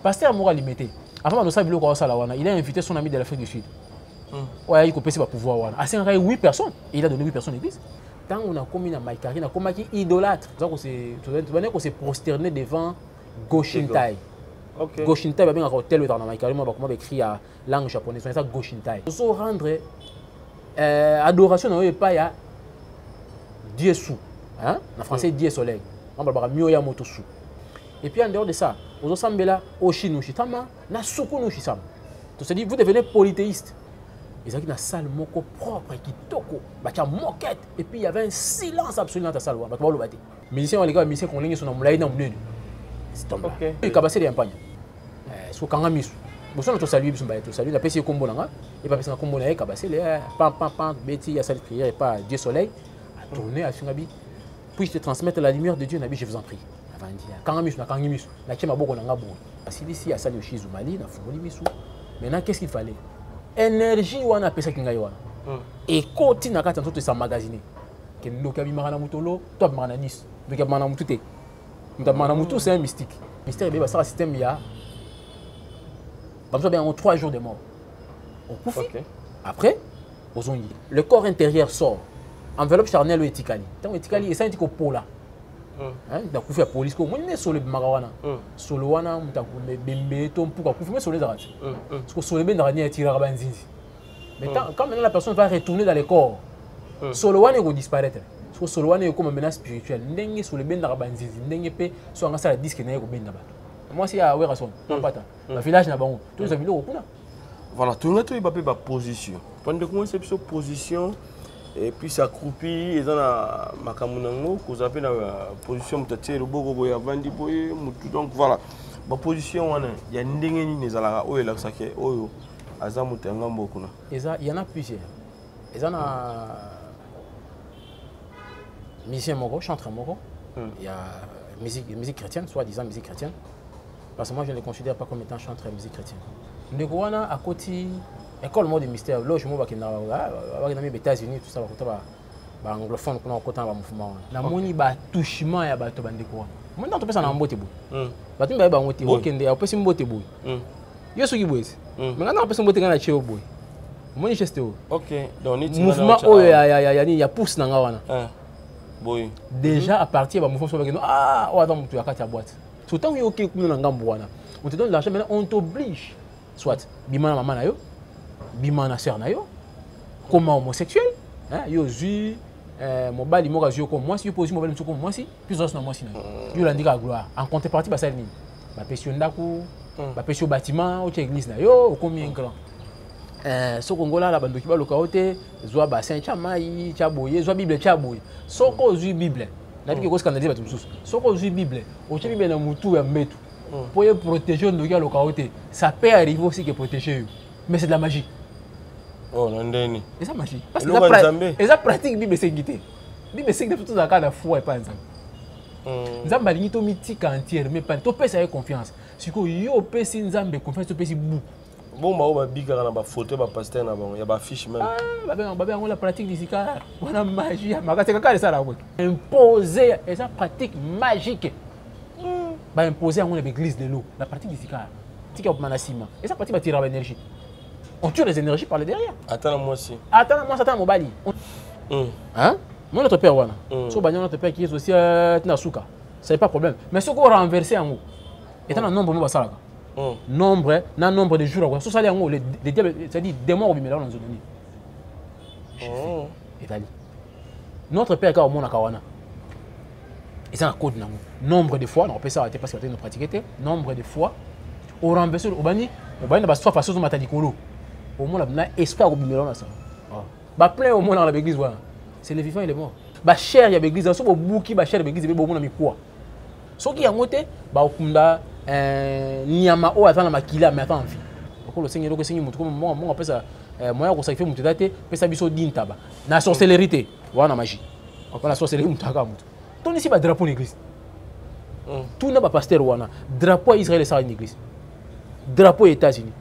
pasteur moko limité avant de biloko au Salawana il a invité son ami de l'Afrique du Sud ouais il kopesi ba pouvoir wana asengaka 8 personnes et il a donné 8 personnes à l'église tant on a commis na Maïkari na komaki idolâtre donc on s'est prosterné devant Goshintai. Okay. Goshintai va bien un hôtel dans Maïkari moi comment écrit à langue japonaise c'est ça Goshintai on rendre adoration na pas ya Dieu sous hein en français Dieu soleil on va mieux ya moto sous et puis en dehors de ça aux sambela oshinushi tama na sukunushi sam to se dit vous devenez polythéiste. Ils ont une salle moko propre qui toko, bacha moquette et puis il y avait un silence absolu dans ta salle. Bah tu vois le bâti. Musiciens on les gars musiciens qu'on ligne sur namulaï na mnene. C'est tombé. OK. Il cabassé des campagnes. So kanga misu. Bon ça notre salut biso ba to salut na pesi combo nanga et pas pesi na combo na cabassé les pam beti ya salle prière et pas Dieu soleil a tourné à Fingabi. Puis je te transmettre la lumière de Dieu nabi je vous en prie. Avant dire kanga misu na kanga misu na kema boko nanga bo. Parce ici à salle Yoshi Zumali na fungoli misu. Maintenant qu'est-ce qu'il fallait? Énergie wana pesa kingai wana et koti na kati ntoto sa magazine ke ndoka bimaka na mutolo to bimaka na nis ndoka bimaka na mutute ndoka na mutu c'est un mystique mystère be basara système ya comme ça bien en 3 jours de mort on couche après ozongi le corps intérieur sort enveloppe charnelle ou etikali tant etikali et ça etiko pola hein da kufi ya police ko moni solo bimaka wana solo wana mutaku bembe to mpuka kufi mais solo zarati parce que solo ben ndani atira banzinzi mais quand maintenant la personne va retourner dans le corps solo wana va disparaître parce que solo wana est comme une menace spirituelle ndenge solo ben ndara banzinzi ndenge pe so nga sala disque na ko benda ba moi si ya wera son non pas ta la village na bango tous les biloko kuna voilà tout le monde ba position pendant comment c'est position et puis s'accroupit ils ont ma kamunango qu'on appelle la position mutatie le boko boya vandi boye mutu donc voilà ma position wana ya ndenge ni nezalaka oyo la sake oyo azamu tenga mbokuna eza il y en a plusieurs ils en a musicien moko chanteur moko il y a musique chrétienne soi-disant musique chrétienne parce que moi je ne les considère pas comme étant chanteur de musique chrétienne ndeko wana à côté école mode mystère loge mo bakina ba na États-Unis tout ça ba anglophone kuna okota ba mouvement na moni ba touchement ya bato bandeko moi ndanto pesa na mbote bo bato mba ba ngote okende apesi mbote bo yo soki boyesi mais ngana apesi mbote kana cheo boy moni geste o OK donc ni mouvement oyo ya pousse na nga wana boy déjà à partir ba mouvement so bakino ah o attends mutu ya kati ya boîte tout temps yo OK kuna na ngambo wana on te donne l'argent maintenant on t'oblige soit bimana maman na yo bimana sœur na yo comment homosexuel hein yo zu mobali mo gazio comme moi si yo pose mobali comme moi si puis os na moi si na yo landika gloire en contrepartie ba sali ni ba pesio ndako ba pesio bâtiment au église na yo combien grand so kongola la bandoki ba loka ote zwa bassin cha mai cha boye zwa bible cha boye soko zu bible na biki ko scandaliser ba tumsusu soko zu bible o cha bible na mutu ya mbetu pour protéger ndoki loka ote ça peut arriver aussi que protéger yo mais c'est de la magie. Oh, nandeni. Et ça magie. Parce que ça pratique Bible sengité. Bible sengité tout dans la foi et pas ensemble. Nzamba lingi to mythique entière mais pas to pesa avec confiance. Siko yo pesi nzambe confiance to pesi bu. Bon ba biga na ba photo ba pasteur na ba ya ba fiche même. Ah ba on la pratique d'ici car on a magie makate kaka ça là quoi. Imposer et ça pratique magique. Ba imposer on l'église de l'eau. La pratique d'ici car. Tika manasima. Et ça pratique ba tirer l'énergie. On tue les énergies par le derrière. Attends-moi aussi. Attends-moi, ça t'a mobali. Hein? Moi, notre père, voilà. Si on notre père qui est aussi Nasuka, c'est pas problème. Mais ce qu'on renversé en haut, étant un nombre de ça, nombre de jours, ça ça en haut, les diables, c'est-à-dire des morts au bimela dans une zone. Italie. Notre père, quand on monte à Kawana, et c'est un code nombre de fois, on peut s'arrêter parce que nous pratiquons, nombre de fois, on renverse au bani, on soit façon de matadicolo. Au moins, on a espoir au bimela dans ça. Bah plein au moins dans l'église, voilà. C'est le vivant et le mort. Bah cher, il y a l'église, il y a beaucoup bah cher l'église, il y a beaucoup de quoi. Ce qui a monté, bah au kunda, niama o attend la makila, mais attends en vie. Pourquoi le Seigneur que Seigneur montre comment moi on appelle ça, moi on sacrifie mon tête, puis ça biso d'intaba. Na sorcellerie, voilà magie. Voilà la sorcellerie mutaka mut. Ton ici bah drapeau l'église. Tout n'a pas pasteur wana. Drapeau Israël ça une église. Drapeau États-Unis.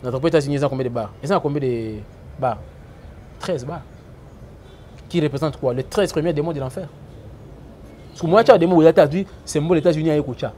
Notre drapeau États-Unis ils ont combien de bars? Ils ont combien de bars? 13 bars. Qui représente quoi? Les 13 premiers démons de l'enfer. Parce que moi, tu as des mots, il y a dit, symbole des États-Unis à Ekocha.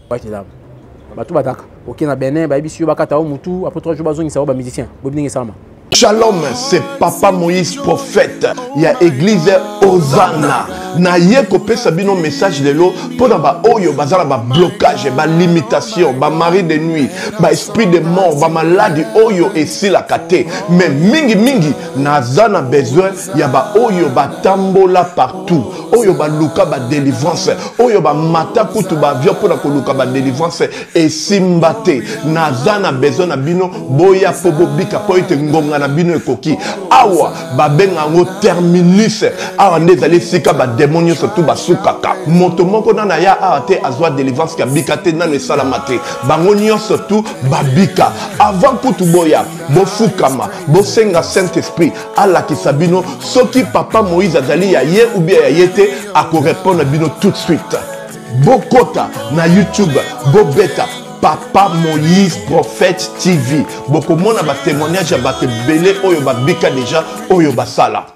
Batou bataka. Ok, na Benin, ba ibisi yo bakata o mutu, après 3 jours bazongi ça ba musicien. Bobingi sama. Shalom, c'est Papa Moïse prophète. Il y a église Hosanna. Na ye kopé sabino message de l'eau pour ba oyo bazala ba blocage, ba limitation, ba mari de nuit, ba esprit de mort, ba maladie oyo et si la kate. Mais mingi na zana besoin ya ba oyo ba tambola partout. Oyo ba luka ba délivrance, oyo ba mata kutu ba vio pour ko luka ba délivrance et simbate. Na zana besoin na bino boya pobo bika po ite ngonga na bino ekoki. Awa ba benga ngo terminus. Awa ndezali sika ba démonio surtout basukaka moto moko na ya ate azwa délivrance ka bikate na ne salamate bangonio surtout babika avant kutu boya bofukama bosenga Saint-Esprit ala kisabino soki Papa Moïse azali ya ye ou bien ya yete ako répondre bino tout de suite bokota na YouTube bobeta Papa Moïse prophète TV boko mona ba témoignage ba belé oyo babika déjà oyo basala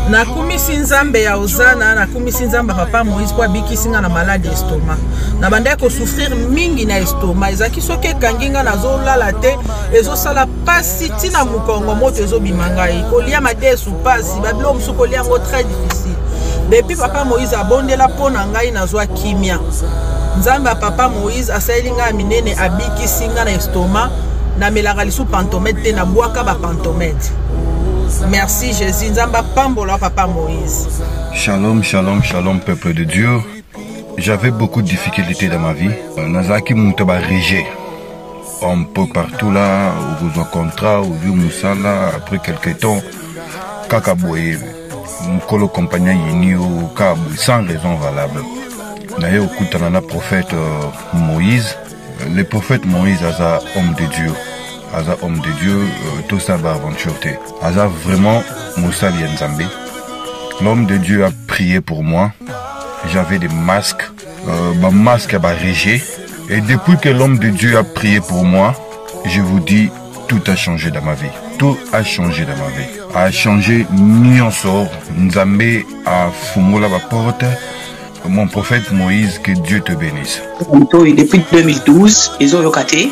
na kumisi nzambe ya Hosanna na kumisi nzambe Papa Moïse kwa bikisinga na malade estomac na banda ko souffrir mingi na estomac ezaki soke kanginga nazo lala te ezo sala pasi tina mukongo moto ezo bimangai kolia mate su pasi bablo musu kolia ngo très difficile depuis Papa Moïse abondela pona ngai nazo kimia nzambe Papa Moïse asalinga minene abikisinga na estomac na melaka lisu pantomètre te na bwaka ba pantomètre. Merci Jésus, Nzamba Pambola Papa Moïse. Shalom, shalom, shalom peuple de Dieu. J'avais beaucoup de difficultés dans ma vie. Nazaki Moutaba Régé. Un peu partout là, où vous en contrat, où vous Moussala, après quelques temps, Kakaboye, Mkolo compagnie Yini ou Kabou, sans raison valable. D'ailleurs, au coup de prophète Moïse, le prophète Moïse est un homme de Dieu. Aza homme de Dieu, tout ça va aventure. Aza vraiment Moussa Lienzambe. L'homme de Dieu a prié pour moi. J'avais des masques, masque à Régé. Et depuis que l'homme de Dieu a prié pour moi, je vous dis, tout a changé dans ma vie. Tout a changé dans ma vie. A changé Nyonsor. Nzambe a fumé la porte. Mon prophète Moïse, que Dieu te bénisse. Depuis 2012, ils ont locaté.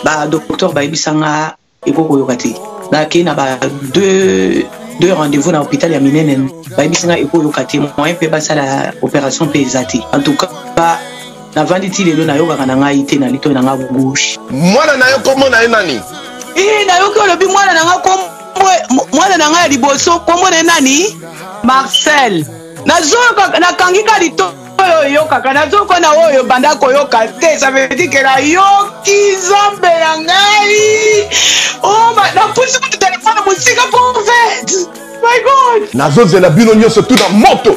Ba docteur ba ibisanga ekoko yokati na kina ba deux rendez-vous na hôpital ya minene ba ibisanga ekoko yokati moyen pe basala opération pesati en tout cas ba na vanditi lelo na yoka na ngai te na lito na nga gauche mwana na yo komo na nani na yo ko lobi mwana na nga komo mwana na nga liboso komo na nani Marcel nazo na kangika lito yo kaka nazoko na oyo banda koyoka te ça veut dire que la yoki zambe ya ngai oh na pusi ku téléphone musika prophète my god nazo zela bino nyonso tout na moto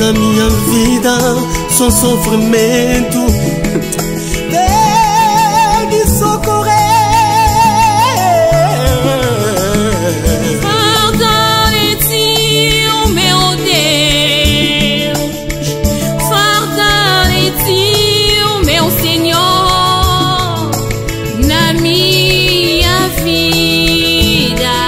Na minha vida só sofrimento. Vem me socorrer. Fortalece o meu Deus, fortalece o meu Senhor na minha vida.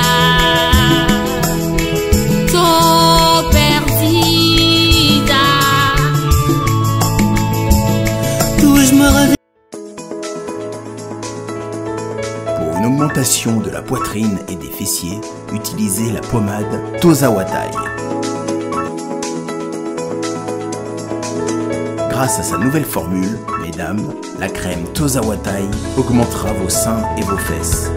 l'augmentation de la poitrine et des fessiers, utilisez la pommade Tozawatai. Grâce à sa nouvelle formule, mesdames, la crème Tozawatai augmentera vos seins et vos fesses,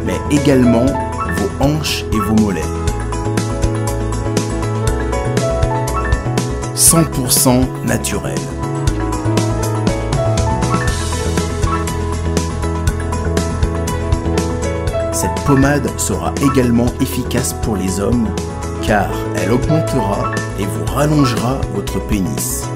mais également vos hanches et vos mollets. 100% naturel. Cette pommade sera également efficace pour les hommes car elle augmentera et vous rallongera votre pénis.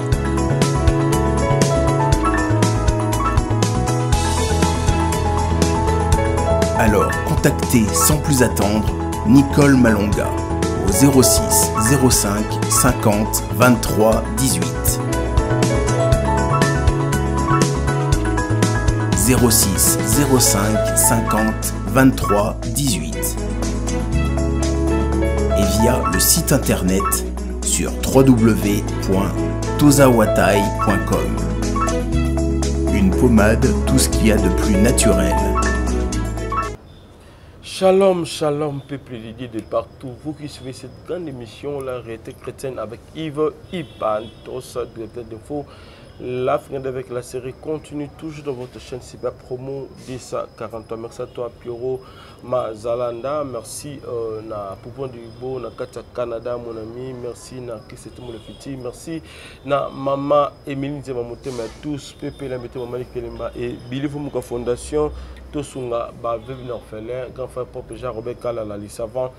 Alors contactez sans plus attendre Nicole Malonga au 06 05 50 23 18. 06 05 50 23 18 et via le site internet sur www.tozawatai.com. Une pommade, tout ce qu'il y a de plus naturel. Shalom, shalom, peuple dédié de partout. Vous qui suivez cette grande émission, la réalité chrétienne avec Yves Ipantos, directeur d'info. L'Afrique avec la série continue toujours dans votre chaîne Cyber Promo 1043. Merci à toi, Piero Mazalanda. Merci na Poupon Dubo, na Katia Canada, mon ami. Merci na Kisete Moulefiti. Merci na Maman Émilie Zemamote, mais tous, Pepe Lamete, Maman Kelemba et Billy Fumuka Fondation. Tosunga, veuve orphelin, grand frère propre Jean Robert Kala, la savant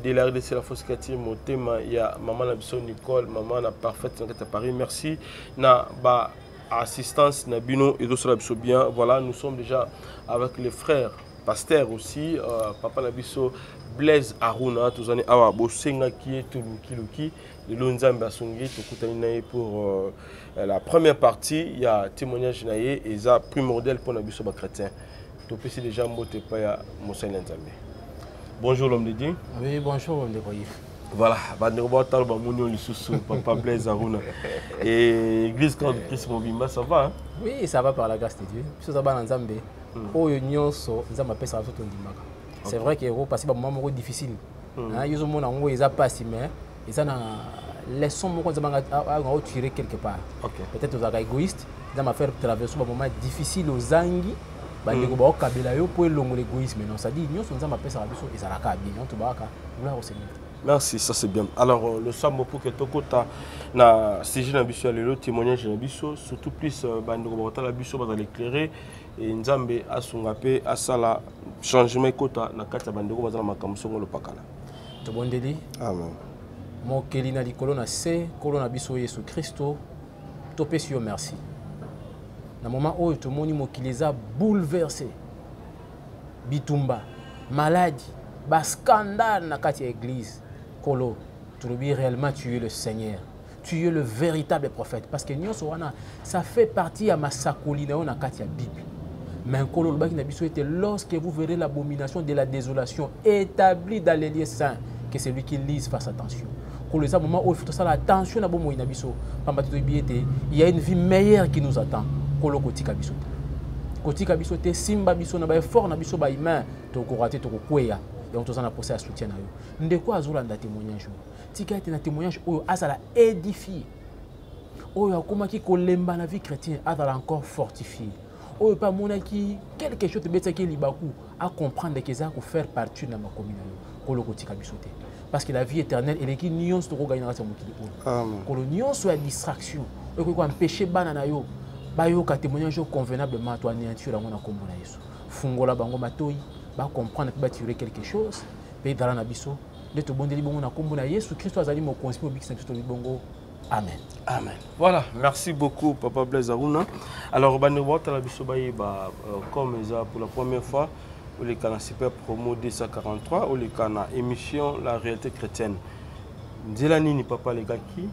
de la RDC, la fausse quartier, mon thème, il y a maman Nabison Nicole, maman la parfaite à Paris. Merci. Na ba assistance Nabino et d'autres Nabiso bien. Voilà, nous sommes déjà avec les frères pasteurs aussi. Papa Nabiso Blaise Aruna, tous années awa bosenga qui est Luki, le Lonzamba Songi, tout pour la première partie. Il y a témoignage naïe et ça primordial pour Nabiso chrétien. Déjà, bonjour l'homme de Dieu. Oui, bonjour l'homme de Dieu. Voilà, Papa Blaise Aruna. Et l'église quand Christ Mobimba, ça va hein? Oui, ça va par la grâce de Dieu. C'est vrai que vous passez par un moment difficile. Ils ont pas si mais ils ont leçon à tirer quelque part. Peut-être que vous êtes égoïste, ils ont fait traverser un moment difficile aux Zangi. Merci, ça c'est bien. Alors, le sambo pour que tu na CG Nabiso le témoignage Nabiso, surtout plus bandeko la biso va l'éclairer et nzambe asungape asala changement kota na kata bandeko bazala makamso le pakala. To bondeli. Amen. Mo kelina likolo na se kolona biso Yesu Christo. Topesio merci. Na moment où tout le monde est bouleversé, bitumba, maladie, bas scandale dans l'église, Kolo, tu le dis réellement tu es le Seigneur, tu es le véritable prophète. Parce que ça fait partie à ma sacoline dans la Bible. Mais Kolo, le bac était lorsque vous verrez l'abomination de la désolation établie dans les lieux saints, que c'est lui qui lise, fasse attention. Kolo, c'est un moment où il faut faire attention à Bomo Inabiso. Il y a une vie meilleure qui nous attend. Kolo kotika biso. Kotika biso te simba biso na ba effort na biso ba humain to ko rater to ko kweya et on toza na procès à soutien na yo. Ndeko azula nda témoignage. Tika ete na témoignage oyo azala édifié. Oyo akoma ki kolemba na vie chrétienne azala encore fortifié. Oyo pa mona ki quelque chose te beta ki libaku à comprendre que ça ko faire partie na ma commune yo. Kolo kotika biso te. Parce que la vie éternelle elle est qui nion to ko gagner na mokili oyo. Amen. Kolo nion so ya distraction. Oyo ko empêcher bana na yo. Bayoka témoignage convenablement toi anéantir la mona kombo na Yesu. Fungola bango matoi, ba comprendre que ba tirer quelque chose, pe dala na biso, de to bondeli bongo na kombo na Yesu Christ azali mo conspire bikisa Christ bongo. Amen. Amen. Voilà, merci beaucoup Papa Blaise Aruna. Alors ba nebota la biso ba comme ça pour la première fois au les canal Super Promo 243 au les canal émission La réalité chrétienne. Nzela nini papa les gars qui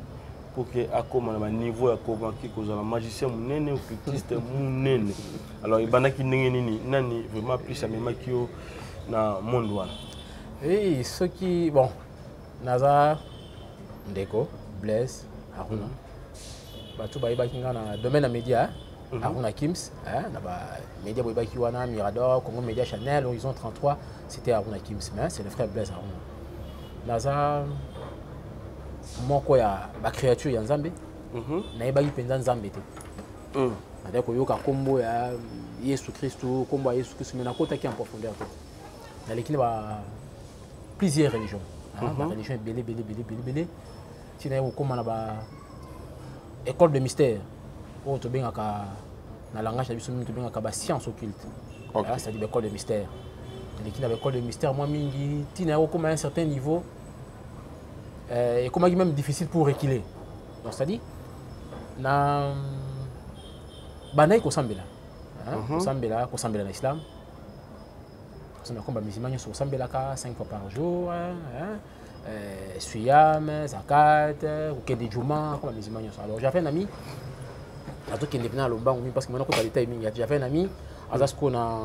pour que akoma na niveau ya convaincu que la magicien munene ou cultiste munene. Alors il bana ki ndenge nini nani vraiment plus amema kio na monde wana. Et ce qui bon Naza Ndeko Blaise Aruna. Batu ba kinga na domaine média Aruna Kims, Média Boiba Kiwana, Mirador, Congo Média Chanel, Horizon 33, c'était Aruna Kims, c'est le frère Blaise Aruna. Naza, mon koya, ma créature Yanzambe, naïba Pendan Zambé. Avec Oyoka Kombo ya Yesu Christou, Kombo ya Yesu Christou, mais na kota qui en profondeur. Dans l'équipe, plusieurs religions. La religion est belé. Si vous avez une école de mystère, dans le langage de la science occulte, c'est-à-dire l'école de mystère. L'école de mystère, moi, si vous avez un certain niveau, et comment il est même difficile pour reculer. Donc, c'est-à-dire, banaï kosambela kosambela na islam kosambela musulman nyonso kosambelaka 5 fois par jour suyam zakat kokende juma comme musulman nyonso. Alors j'avais un ami atokende pena lombango mingi parce que maintenant kota détail mingi. J'avais un ami aza siko na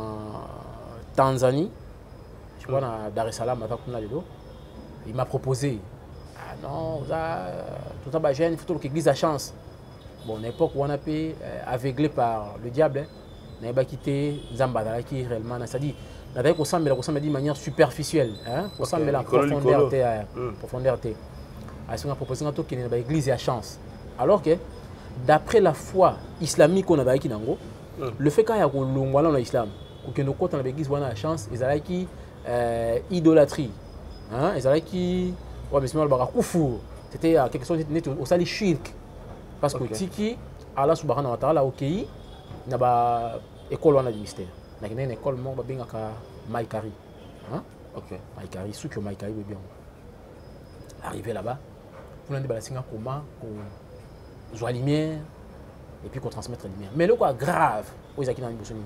Tanzanie, je vois na Dar es Salaam ata kuna lelo. Il m'a proposé non tout ça jeune il faut que l'église a chance. Bon, à l'époque où on a été aveuglé par le diable, on n'a pas quitté Zambada qui réellement, c'est-à-dire, on a dit de manière superficielle, on s'en met la profondeur. On a proposé que l'église ait la chance. Alors que, d'après la foi islamique qu'on a ici, le fait qu'il y a un islam, que nous comptons l'église ait la chance, ils ont qui idolâtrie, ils ont qui, c'était quelque chose de shirk. Parce que tiki Allah subhanahu wa ta'ala okei na ba école wana du mystère. Na une école mo ba bengaka Maïkari. OK. Maïkari sous que Maïkari be bien. Arrivé là-bas, on a dit ba singa comment qu'on joie lumière et puis qu'on transmettre la lumière. Mais le quoi grave, auxaki na bosoni.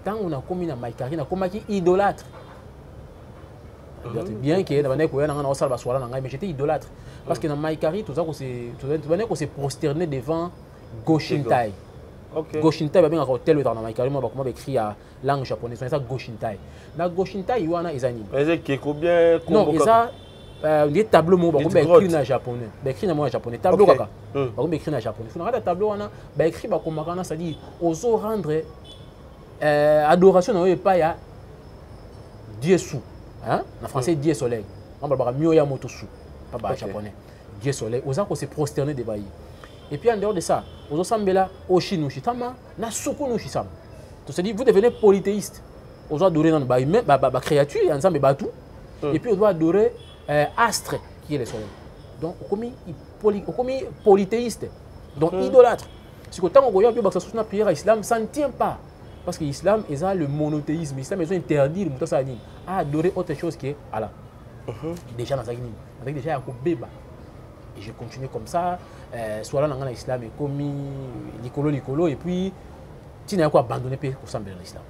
Tant on a commis na Maïkari na comment qui idolâtre. Bien que na ko yana na osala baswala na ngai mais j'étais idolâtre. Parce que dans Maïkari, tout ça, on s'est prosterné devant Goshintai. Goshintai, il y a un tel dans Maïkari, on écrit en langue japonaise, c'est ça Goshintai. Dans Goshintai, il y a des animaux. Non, il y a des tableaux qui sont écrits en japonais. Écrit en japonais. Tableau, écrit en japonais. Il y a des tableaux qui écrits en japonais, c'est-à-dire, on doit rendre adoration à Dieu sous. En français, Dieu soleil. On va mieux ya motosu. Pas japonais. Dieu soleil. Aux gens s'est prosterné devant lui. Et puis en dehors de ça, aux gens sambela oshinushitama na sukunushitama. Donc c'est dit vous devenez polythéiste. Aux gens adorer dans ba créature ensemble batou. Et puis on doit adorer astre qui est le soleil. Donc on commis polythéiste. Donc idolâtre. Si que tant on voit que ça prière à l'islam, ça ne tient pas. Parce que l'islam est le monothéisme. L'islam est interdit à adorer autre chose que Allah. Déjà dans avec déjà un bébé et je continue comme ça soit là dans l'islam et commis licolo et puis tu n'as quoi abandonné pour sembler l'islam.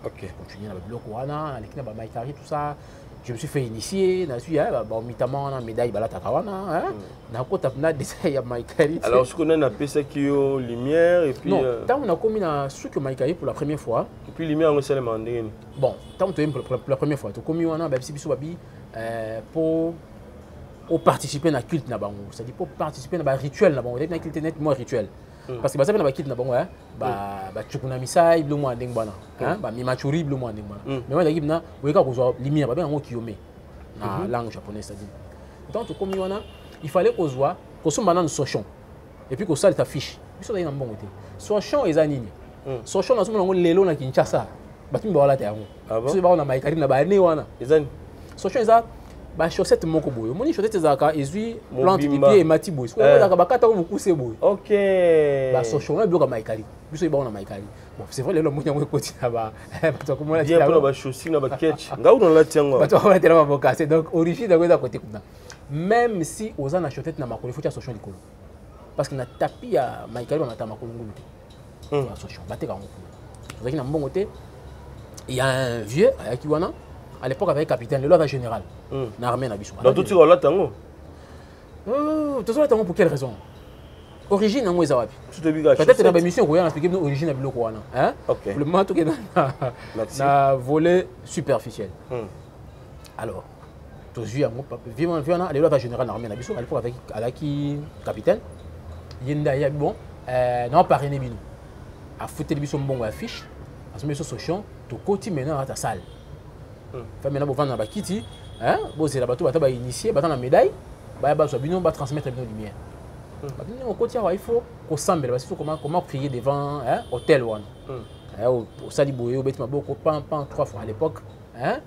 OK, continue dans le bloc wana avec na Maïkari tout ça. Je me suis fait initier na suis notamment na médaille balata kawana na ko tapna déjà ya Maïkari. Alors ce qu'on a appelé ça qui lumière et puis non tant on a commis na ce que Maïkari pour la première fois et puis lumière on s'est demandé bon tant tu pour la première fois tu commis wana ba biso babi pour participer à la culte, c'est-à-dire pour participer à un rituel, il y a un culte nettement rituel. Parce que si on a un culte, tu as un misai, tu as un mimachuri, tu as un mais on a dit que lumière, la langue japonaise. Donc, il fallait qu'on soit, qu'on soit dans Sochon, et puis qu'on soit ta fiche. Sochon est anini. Sochon, on a un lelo na Kinshasa. On a un Maïkari na ba wana. Sochon est ba chaussette moko boyo moni chaussette zaka ezui plante de pied et mati boyo ko ba bakata ko mukuse boyo. OK ba Sochon na bloka Maïkari biso ba na Maïkari bon c'est vrai le monya ko koti na ba to ko mona bien pour ba chaussette na ba ketch ngau na la tiango ba to ba tellement boka c'est donc origine de ko côté kuna même si oza na chaussette na makolo faut ya Sochon likolo parce que na tapi ya Maïkari on atama makolo ngulu te ba Sochon ba te ka ngulu zaki na mbongo te il y a un vieux qui wana à l'époque avec capitaine, le loi général. L'armée n'a pas. Donc tout ça là tango. Tout ça là tango pour quelle raison? Origine en moi peut-être dans la mission qu'on a expliqué l'origine de bloc wana, hein? Le moment tout est dans volet superficiel. Alors, tout ça vivant le loi général l'armée n'a pas à l'époque avec qui capitaine. Yenda ya bon non parrainé bino. a foutu les bisons bon affiche à ce monsieur Sochon to côté maintenant à ta salle fait maintenant pour vendre dans Bakiti hein bon c'est là bateau bateau ba initier bateau la médaille ba soit bino ba transmettre bino lumière maintenant au côté il faut qu'on semble parce que comment prier devant hein hôtel one au Saliboye au bêtement beaucoup pan 3 fois à l'époque hein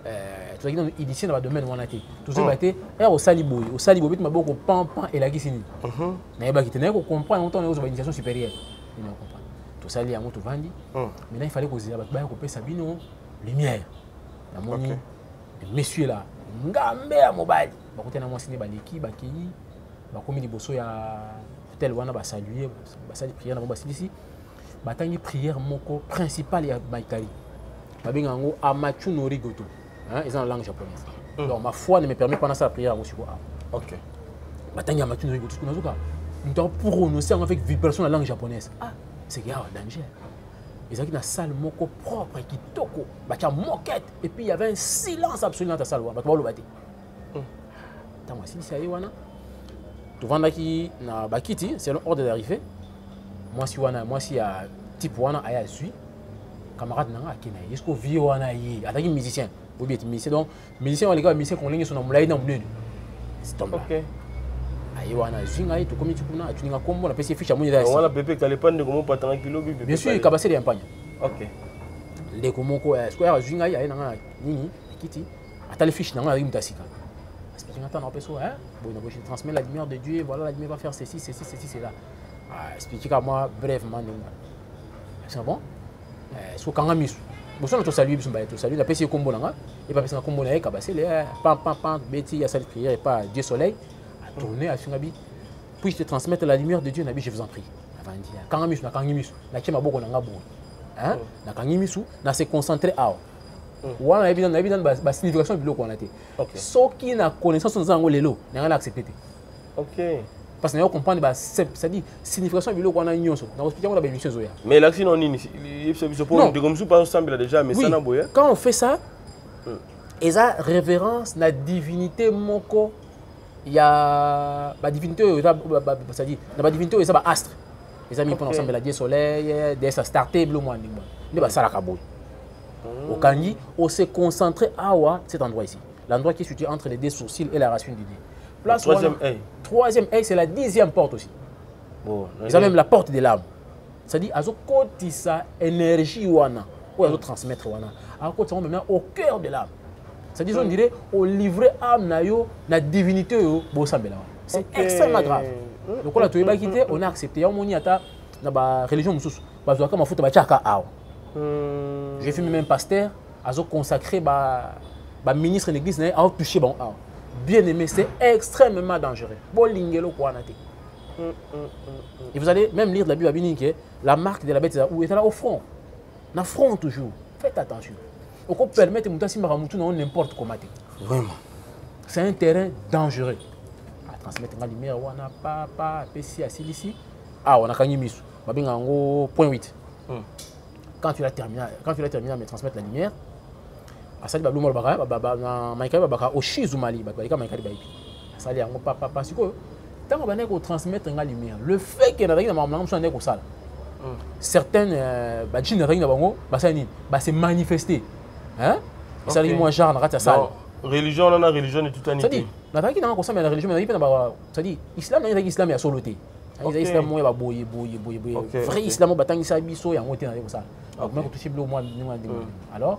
tout ça qui est initié dans le domaine où on a été tout ça été au Saliboye bêtement beaucoup pan et la qui sini na ba qui tenait qu'on comprend on est aux organisations supérieures il ne comprend tout ça lié à mon tout vandi maintenant il fallait qu'on dise ba ko pesa bino lumière na moni messieurs là ngambe ya mobali ba ko tena mo sini ba leki ba kii ba komi liboso ya tel wana ba saluer ba sali prière na ba silisi ba tangi prière moko principal ya Maikari ba benga ngo amachu no rigoto hein ils ont la langue japonaise donc ma foi ne me permet pas dans sa prière aussi quoi OK ba tangi amachu no rigoto kuna zuka nous pour prononcer avec vibration la langue japonaise ah c'est grave danger ils ont une salle moko propre qui toko ba cha moquette et puis il y avait un silence absolu dans ta salle ba to lo bati tant moi si ça y wana tu vends qui na bakiti c'est l'ordre d'arrivée moi si à type wana aya suis camarade nanga akina est-ce que vie wana yi ataki musicien ou bien musicien donc musicien les gars musicien qu'on ligne sur na mulai na munene c'est tombé OK ayi wana zinga yi to komi tu kuna tu ninga kombo na pesi ficha munye on la bébé kalipande comment pas tant kilo bébé bien sûr kabase de campagne OK les komoko est-ce que ya zinga yi ayi nanga nini kiti atali fiche nanga yi mutasika expliquer attends on peut so hein bon je transmets la lumière de Dieu voilà la lumière va faire ceci c'est là expliquer à moi brièvement c'est bon so kanga misu boso to saluer biso ba to saluer la pesi kombo nanga et pas pesa kombo na e kabase le pam beti ya salle prière et pas Dieu soleil à tourner à Fingabi puis je te transmettre la lumière de Dieu nabi je vous en prie avant dire kanga misu na kema boko nanga bo hein na kanga misu na se concentrer à wana évidemment ba signification biloko on a été so qui na connaissance dans ngo lelo na nga accepter OK parce que nous comprenons c'est-à-dire signification biloko wana nyonso na expliquer on a bien chose ya mais l'action non nini c'est pour de comme ça pas ensemble déjà mais ça na boya quand on fait ça et ça révérence la divinité moko ya ba divinité c'est-à-dire la divinité ça ba astre les amis pendant ensemble la Dieu soleil des ça starter bleu moi ne ba sala ka boy au kangi on s'est concentré à cet endroit ici l'endroit qui est situé entre les deux sourcils et la racine du nez. Place troisième œil, c'est la 10e porte aussi. Bon, ils ont même la porte des larmes. C'est-à-dire, ils ont côté sa énergie wana, ou ils ont transmettre wana. Alors côté ça maintenant au cœur de l'âme. C'est-à-dire, on dirait au livrer âme na yo, na divinité yo, bo sambela. C'est extrêmement grave. Donc on a tout quitté, on a accepté. On moni ata na ba religion mususu, ba zo kama futa ba chaka awa. J'ai fait même pasteur, ils ont consacré ba ministre de l'église na a touché bon awa. Bien aimé, c'est extrêmement dangereux. Et vous allez même lire de la Bible que la marque de la bête où est là au front. Na front toujours. Faites attention. On peut permettre de n'importe comment. Vraiment. C'est un terrain dangereux. À transmettre la lumière, on a pas PC à ici. Ah, on a gagné misu. Point 8. Quand tu l'as terminé de transmettre la lumière, asali ba blumol baka na Maikari baka oshizu mali ba ka Maikari ba ipi asali yango papa parce que tant ba neko transmettre nga lumière le fait que na na maman so ndeko sala certaines ba jina na bango ba sani ba se manifester hein ça dit moi genre na kata sala religion na religion et tout anité ça dit na taki na ko sa na religion na ipi na ba ça dit islam na islam ya soloté islam mo ba boye vrai islam ba tangi sa biso yango te na ko sala donc ko toucher blo moi alors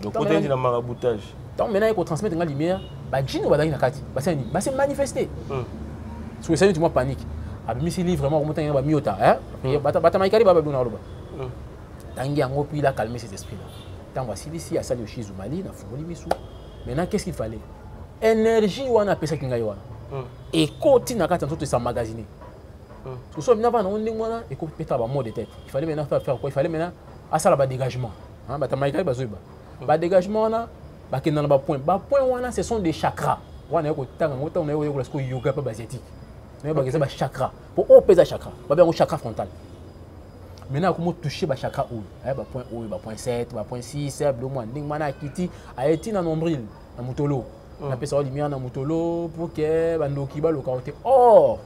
donc côté de la maraboutage donc maintenant il faut transmettre la lumière ba jino ba na kati ba se manifester parce que ça tu moi panique abi si livre vraiment remonter ba miota hein bata Maikari ba na loba tangi yango puis la calmer cet esprit là tant voici ici à sali oshizu mali na fungoli misu maintenant qu'est-ce qu'il fallait énergie wana pesa kinga wana et côté na kati tout ça magasiner parce que ça maintenant on ndinga wana et ko peta ba mot de tête il fallait maintenant faire quoi il fallait maintenant à ça la ba dégagement hein bata Maikari ba zoiba ba dégagement na ba kenda na ba point wana ce sont des chakras wana ko tanga ngota na yo ko yoga pa basiatique mais ba kesa ba chakra pour opérer chakra ba bien au chakra frontal maintenant comment toucher ba chakra ou ba point ou ba point 7 ba point 6 le moins nding mana kiti a été na nombril na mutolo na pesa lumière na mutolo pour que ba ndoki ba loka côté or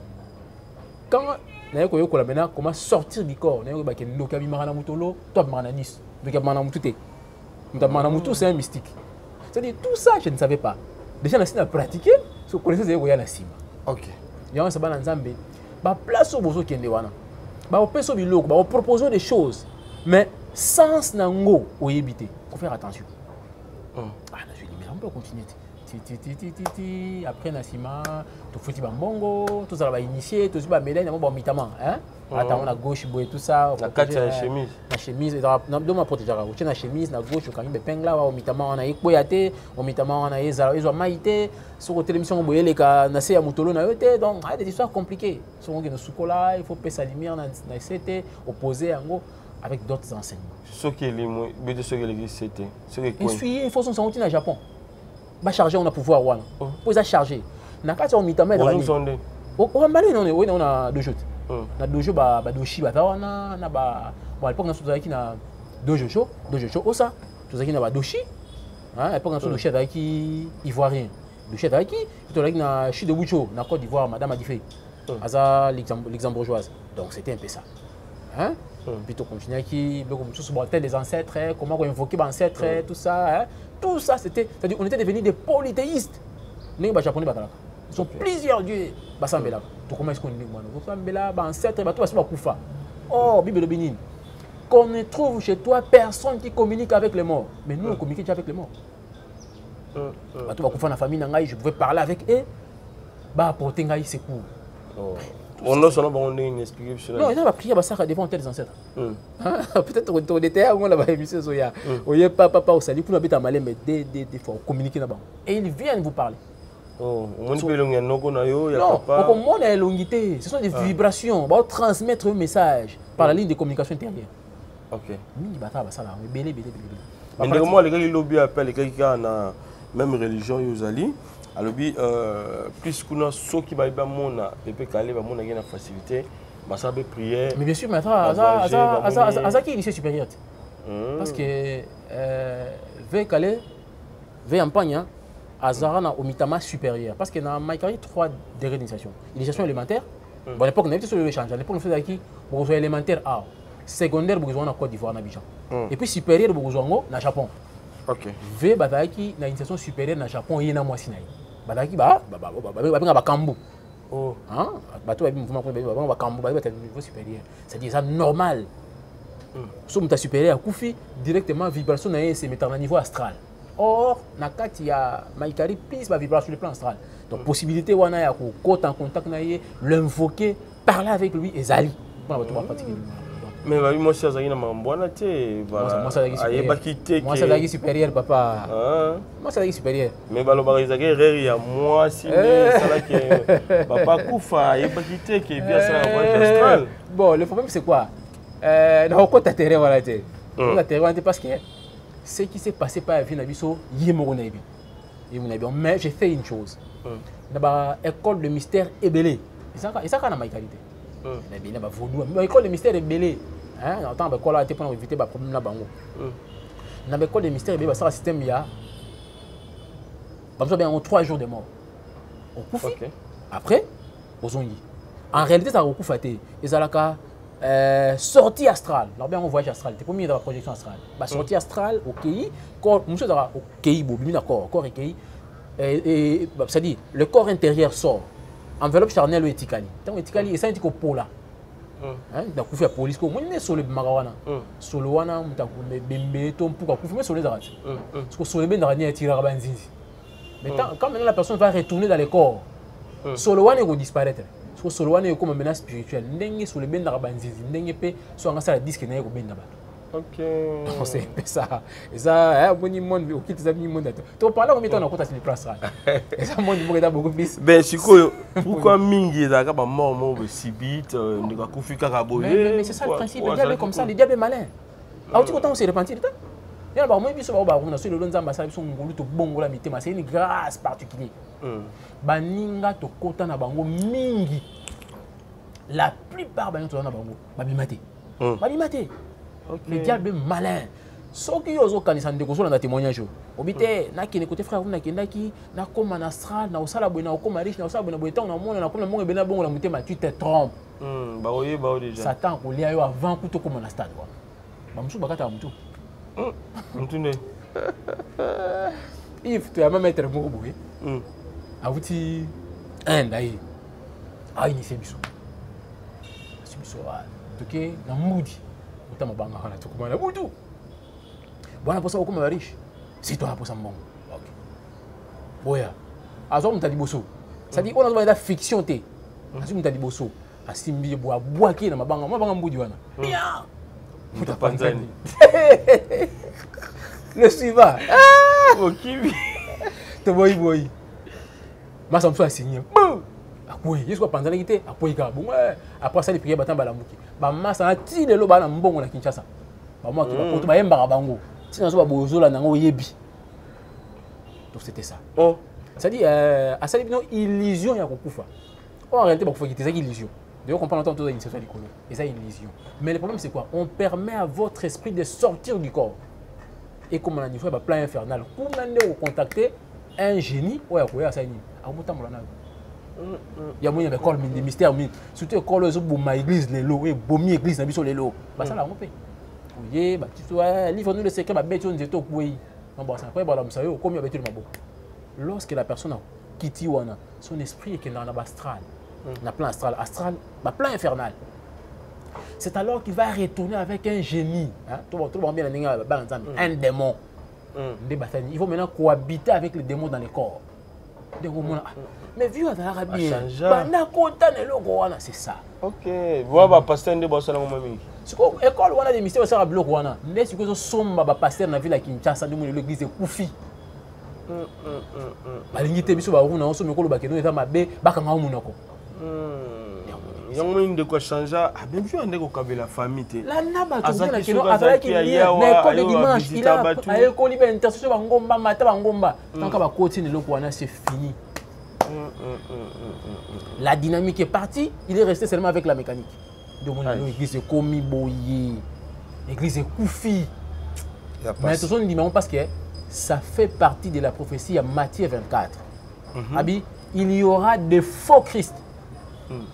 quand naye koyokola maintenant comment sortir du corps naye koyeba ke ndoki abimaka na mutolo to abimaka na niso ndoki abimaka na mutu te mutu abimaka na mutu c'est un mystique. C'est-à-dire tout ça je ne savais pas déjà nasi na pratiquer so connaissance eye koya na nsima. Ok. yango saba na nzambe baplace oyo bozokende wana baopesa biloko baopropose des choses mais sens nango oyebi te faut faire attention. Nazwi limela mpe continuer ti après na nsima tofuti bambongo tozala bainitie tozwi bamédaille nango bamitama atango na gauche boye tout ça na kati ya chemise na chemise do maprotégeaka otie na chemise na gauche okangi bepingle awa omitama wana ekweya te omitama wana ezwa mai te soki otelemisi yango boye eleka na se ya motolo na yo te donc aya des histoires compliquées soki okende sukola il faut pesa lumière na se te opposer yango avec d'autres enseignements. Soki elimo bete soki eleki se te soki ekoni essuyer il faut son sango na Japon charger on a pouvoir wana po eza charger na kati ya omitama ezali okambali none oyo na dojo te na dojo badoshi baza wana na ba bon à l'époque na tozalaki na dojo osa tozalaki na badoshi à l'époque na doshi azalaki ivoirien doshi azalaki tozalaki na Chi de Bucho na Côte d'Ivoire madame Adifé aza luxembourgeoise donc c'était un peu ça puis tu continues qui des ancêtres comment on invoquer les ancêtres tout ça c'était c'est-à-dire on était devenus des polythéistes les japonais ils sont plusieurs dieux basambela tu comment est-ce qu'on dit moi basambela ancêtres bato basi bakufa oh bible bénine qu'on ne trouve chez toi personne qui communique avec les morts mais nous on communique déjà avec les morts bato bakufa na famille nangai je pouvais parler avec eux ba apporter ngai secours. On a seulement on une explication. Non, il a prié ça devant tes ancêtres. Peut-être qu'on était à la émission Zoya. Oye papa au salut pour habiter à Malais mais des fois communiquer là-bas. Et ils viennent vous parler. Oh, on peut longuer noko na yo ya papa. Non, comme on a longité, ce sont des vibrations, va transmettre un message par la ligne de communication intérieure. OK. Mini bata ça là, belé. Mais moi les gars ils lobby appellent les gars qui ont même religion yozali. Alors, plus qu'on a ceux qui va mona et puis calé va mona qui a facilité, bah ça peut prier. Mais bien sûr, mais ça qui est lycée supérieur. Parce que veut calé, veut empagne, azara na omitama supérieur. Parce que na maïkari 3 degrés d'initiation. Initiation élémentaire. Bon à l'époque on avait sur l'échange. À l'époque on faisait qui pour élémentaire A, secondaire pour en Côte d'Ivoire na Abidjan. Et puis supérieur pour en na Japon. OK. Ve bataki na initiation supérieure na Japon yena mwasi na ye. Bataki ba kambu. Oh, hein? Bato ba mouvement ba kambu ba niveau supérieur. C'est-à-dire ça normal. So muta supérieur akufi directement vibration na ye se mettre na niveau astral. Or na kati ya maikari plus ba vibration sur le plan astral. Donc possibilité wana ya ko kota en contact na ye, l'invoquer, parler avec lui ezali. Pour bato ba pratiquer. Mais moi ça zaki na mambwana te moi ça zaki supérieur papa moi ça zaki supérieur mais baloba zaki reri ya moi si ça que papa kufa yebaki te que bien ça astral. Bon le problème c'est quoi na ko ta terrain voilà te na terrain parce que ce qui s'est passé par vie na biso yemoko na yebi mais j'ai fait une chose na ba école de mystère ebelé ça kana maïkalité na bien ba vaudou mais école de mystère ebelé hein attends ba kola te pour éviter ba problème na bango na ba école de mystère ebelé ba ça système ya ba so bien en 3 jours de mort on kufi après ozongi en réalité ça okufa te ezalaka sortie astrale alors bien on voyage astral te premier dans la projection astrale ba sortie astrale OK corps monsieur dara OK bobi d'accord corps OK et ça dit le corps intérieur sort enveloppe charnelle ou étikali tant étikali et ça dit ko pola hein da kufa police ko moni solo marawana solo wana mutaku bembe to mpuka kufa mais solo zarati parce que solo ben ndani tira banzinzi mais quand maintenant la personne va retourner dans le corps solo wana ko disparaître parce que solo wana ko menace spirituelle ndenge solo ben ndara banzinzi ndenge pe so anga sala disque na ko benda ba. OK. Donc c'est ça. Et ça, hein, bon monde, ok, tes amis monde. Tu parles combien de temps on compte sur les places là. Et ça monde beaucoup beaucoup plus. Ben siko pourquoi mingi za ka ba mort mo sibite ne ka kufika ka boye. Mais c'est ça le principe, le diable est comme ça, le diable est malin. Alors tu content on se repentir là. Il y a ba moi biso ba on a sur le lonzamba ça biso ngolu to bongo la mitema, c'est une grâce particulière. Ba ninga to kota na bango mingi. La plupart ba to na bango ba bimate. Ba bimate. Le diable est malin. Ce qui est au Canada, c'est un témoignage. obité nakene côté frère na kendaki na koma na astral na osala boye na okoma riche na osala boye na boye na mona na koma mongo bena bongo la mutema tu te trompes ba oye ba déjà Satan ko lia yo avant kuto koma na stade wa ba musu bakata mutu mutu ne if tu as même être moko boye avuti ndai initié biso biso toke na mudi utama banga kana tukuma na mutu bwana posa okoma riche si toi posa mbongo OK boya azo mutadi boso ça dit on a besoin de fiction té azo mutadi boso asimbi boa ki na mabanga mbudi wana bien muta panzani le suivant okibi to boy masa mso asigné akoyi yesu panzani kité akoyi ka bon après ça les prières batamba la muki ba masa na ti lelo bana mbongo na Kinshasa ba moi ki ba poto ba yemba bango sinon so ba bozola nango yebi donc c'était ça ça dit à ça une illusion ya kokufa en réalité ba kokufa ki tezaki illusion de comprendre tant tout ça c'est likolo et ça illusion mais le problème c'est quoi on permet à votre esprit de sortir du corps et comme on a dit frère ba plan infernal pour nande au contacter un génie ouais quoi ça ni amuta molana ya moyen ba call des mystères surtout call zo boma église lelo et bomi église na biso lelo ba ça la on fait oui bah tu vois livre nous le secret bah bête on dit tout oui non bon ça après bah là ça yo comme il y avait tout le mabo lorsque la personne a quitté wana son esprit est que dans la astral na plan astral bah plan infernal c'est alors qu'il va retourner avec un génie hein tout le monde bien un démon des batailles il faut maintenant cohabiter avec les démons dans les corps mais vu à la bien bana kotane loko wana c'est ça OK voir ba pasteur ndé bossa na mama mingi siko école wana des mystères ça bloc wana ndé siko zo somba ba pasteur na ville à Kinshasa ndé mo l'église kufi balingi te biso ba runa on so mekolo ba keno eta mabe bakanga munoko yango mini de quoi changer même vu ande ko kabela famille te la naba to na keno azala ki lien na école de dimanche il a école ba intercession ba ngomba mata ba ngomba tant ka ba kotine loko wana c'est fini. La dynamique est partie, il est resté seulement avec la mécanique. Donc l'église est commis boyé, l'église est koufi. Mais tout ça nous dit parce que ça fait partie de la prophétie à Matthieu 24. Abi, il y aura des faux Christ.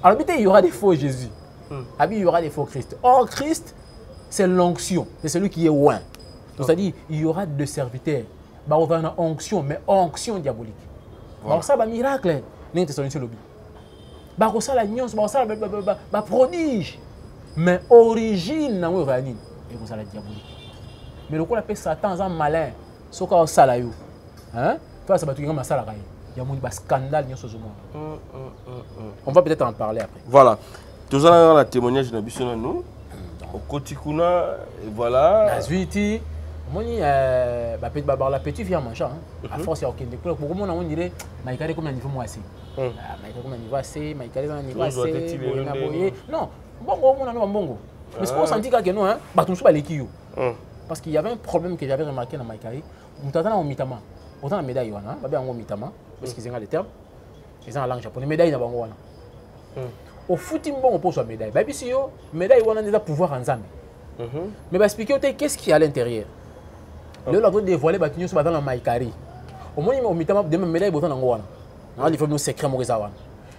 Alors il y aura des faux Jésus. Abi, il y aura des faux Christ. Or Christ, c'est l'onction, c'est celui qui est loin. Donc c'est-à-dire il y aura deux serviteurs. Bah on va en onction, mais onction diabolique. Voilà. Ça va miracle n'est pas sur le lobby. Bah ça la nuance, bah ça bah prodige. Mais origine na réanine et ça la diabolique. Mais le coup appelle Satan en malin. Ce qu'on ça là yo. Hein? Toi ça va tout comme ça là. Il y a un scandale dans ce monde. On va peut-être en parler après. Voilà. Tout ça là la témoignage de biso nous. Au Kotikuna voilà. Nazwiti moni la petite fille en mangeant à force ya okende pour beaucoup on dirait maïkare comme un niveau moi assez maïkare comme un niveau assez maïkare un niveau assez non bongo on a bongo mais ce qu'on sentit que non hein bato so ba lekio parce qu'il y avait un problème que j'avais remarqué dans maïkare on t'attend en mitama autant la médaille wana ba bien en mitama parce qu'ils ont les termes ils ont la langue japonaise médaille na bango wana au foot bon pour sa médaille ba bisi yo médaille wana déjà pouvoir en zambe mais ba expliquer qu'est-ce qu'il y a à l'intérieur. Le lato dévoilé ba kinyo so batana maïkari. Au moins au mitama de médaille botan ngo wana. Na li faut nous secret mo wana.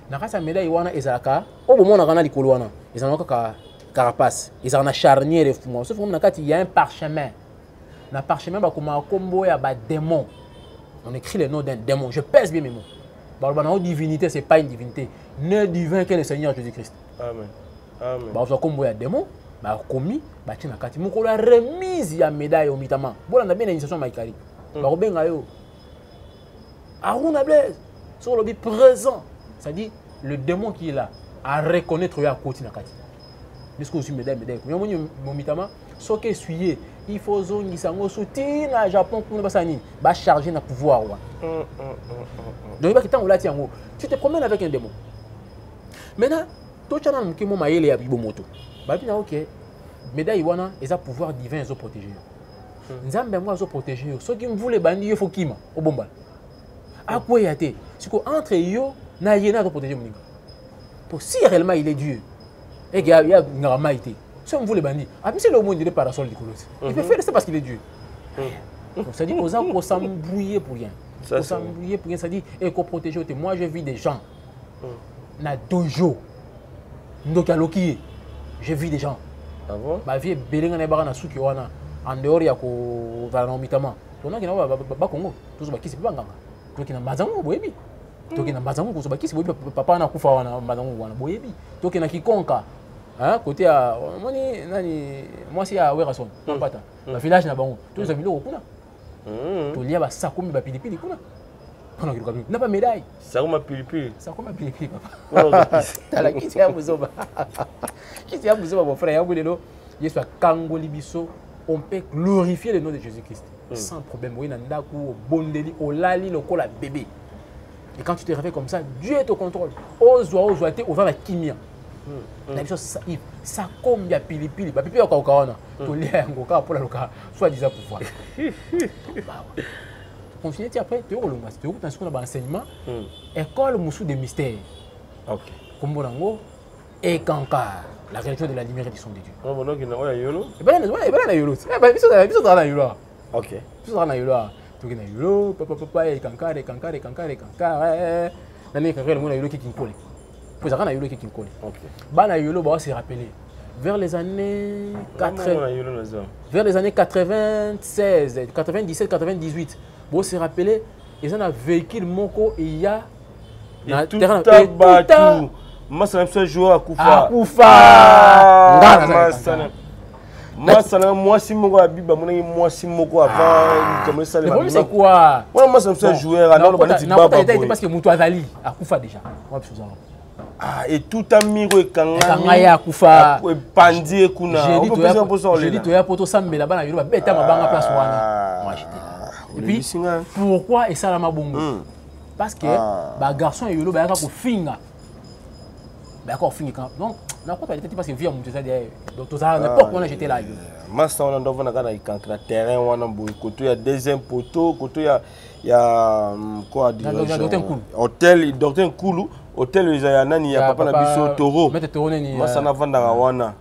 Na kasa médaille wana ezalaka. O bo mona kana likolo wana. Ezalaka ka carapace. Ezalaka na charnière de fumo. Sauf comme na kati il y a un parchemin. Na parchemin ba koma kombo ya ba démon. On écrit le nom d'un démon. Je pèse bien mes mots. Ba na divinité c'est pas une divinité. Ne divin que le Seigneur Jésus-Christ. Amen. Amen. Ba so kombo ya démon. Bah commis bah tina kati moko la remise ya médaille au mitama bon on a bien l'initiation maïkari bah obenga yo aruna blaise sur le présent ça dit le démon qui est là à reconnaître ya koti na kati parce que aussi médaille yo mon mitama so que essuyer il faut zongi sango soutien na Japon pour ba sani ba charger na pouvoir wa donc ba kitan olati yango tu te promènes avec un démon maintenant to chana mkimo mayele ya bibomoto babina OK médaille wana eza pouvoir divin zo protéger nzambe moi zo protéger so ki mvule bandi yo fokima obomba akwe yate siko entre yo na yena zo protéger moninga pour si réellement il est Dieu et que ya ngama été so mvule bandi abisi le monde de parasol dikolosi il peut faire ça parce qu'il est Dieu C'est-à-dire aux gens qu'on s'embrouiller pour rien. Qu'on s'embrouiller pour rien, c'est-à-dire et qu'on protège. Moi, je vis des gens. Na dojo. Ndoka loki. Je vis des gens. Ah bon? Ma vie est belle na suki wana. En dehors ya ko va na mitama. Tona kina ba Congo. Tous ba kisi ba nganga. To kina mazango boyebi. To kina mazango ko so ba kisi boyebi papa na kufa wana mazango wana boyebi. To kina kikonka. Hein, côté à moni nani moi c'est à Werason. Pata. La village na bango. Tous les amis kuna. To lia ba sakumi ba pilipili kuna. On n'a pas médaille. Ça comme pilipili. Ça comme pilipili papa. Tala kisi ya muzoba. Kisi ya muzoba mon frère ya bulelo. Yesu a kangoli biso. On peut glorifier le nom de Jésus-Christ sans problème. Oui, nandaku bondeli olali lokola bébé. Et quand tu te réveilles comme ça, Dieu est au contrôle. Ozwa te ova la kimia. Na biso ça combien pilipili. Ba pipi okaona. To lia ngoka pour la loka soit disant pouvoir. Continuez après, tu as tu as un enseignement, école Moussou des mystères. Ok. Comme Bonango et Kankar, la religion de la lumière et du son de Dieu. Oh, bon, il y a Yolo. Eh ben, il y a Yolo. Eh ben, il y a Yolo. Ok. Il y a Yolo. Tu as Yolo, papa, et Kankar, et Kankar, et Kankar, et Kankar. L'année Kankar, il y a Yolo qui est collé. Puis il y a Yolo qui est collé. Ok. Ban Yolo, on s'est rappelé. Vers les années 80. Vers les années 96, 97, 98. Bon, c'est rappelé, ils ont un véhicule moko et il y a tout batou. Moi, ça me jouer à Koufa. Moi, si moi, Biba, moi, si moi, avant, comme ça, le problème, c'est quoi? Moi, ça me jouer à la parce que Moutou Azali à Koufa déjà. Ah, et tout a mis au Kangaya Koufa. Pandi et Kuna. J'ai dit, tu as poto Sambe là-bas, il y a bête à ma banque place. Moi, j'étais là. Et puis, pourquoi et ça la mabongo? Parce que bah garçon et yolo bah ko finga. Bah ko finga donc na quoi tu parce que via mon ça donc tout ça n'importe quand j'étais là. Moi ça on doit na kana terrain wana boy côté ya deuxième poteau côté ya quoi dire hôtel docteur Nkulu hôtel ya nani ya papa na biso Toro. Mettre Toro nani. Moi ça na vanda wana.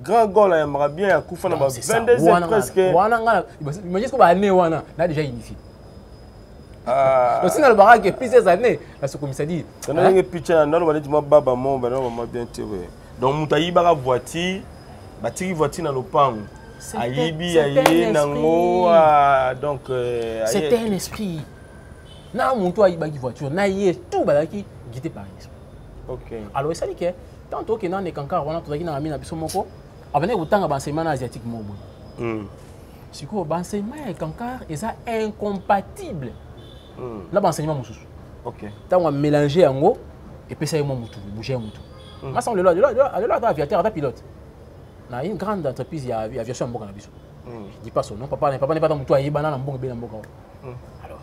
Grand goal aimerait bien à Koufa na 22 ans presque. Wana ngala imagine ko ba né wana na déjà initié. Donc si le baraque est plus ces années, là ce commissaire dit. On a une picture dans le balai du baba mon ben on va bien tirer. Donc mutayi bara voiture, batiri voiture dans le pan. Ayibi ayi nango donc c'était un esprit. Na muto ayi bagi voiture, na yé tout balaki guidé par l'esprit. OK. Alors ça dit que tantôt que dans les cancars on a tout na mina biso moko, avenir autant enseignement asiatique mo. Si quoi enseignement et cancars et ça incompatible. Là, l'enseignement moussous. Ok. Tant on a mélangé en haut et puis ça y est mon moutou, bouger un moutou. Moi, ça on le là, aviateur, pilote. On a une grande entreprise, il y a aviation en Boka Nabiso. Je dis pas son nom, papa n'est pas dans moutou, il y a banane en Boka bien en Boka. Alors,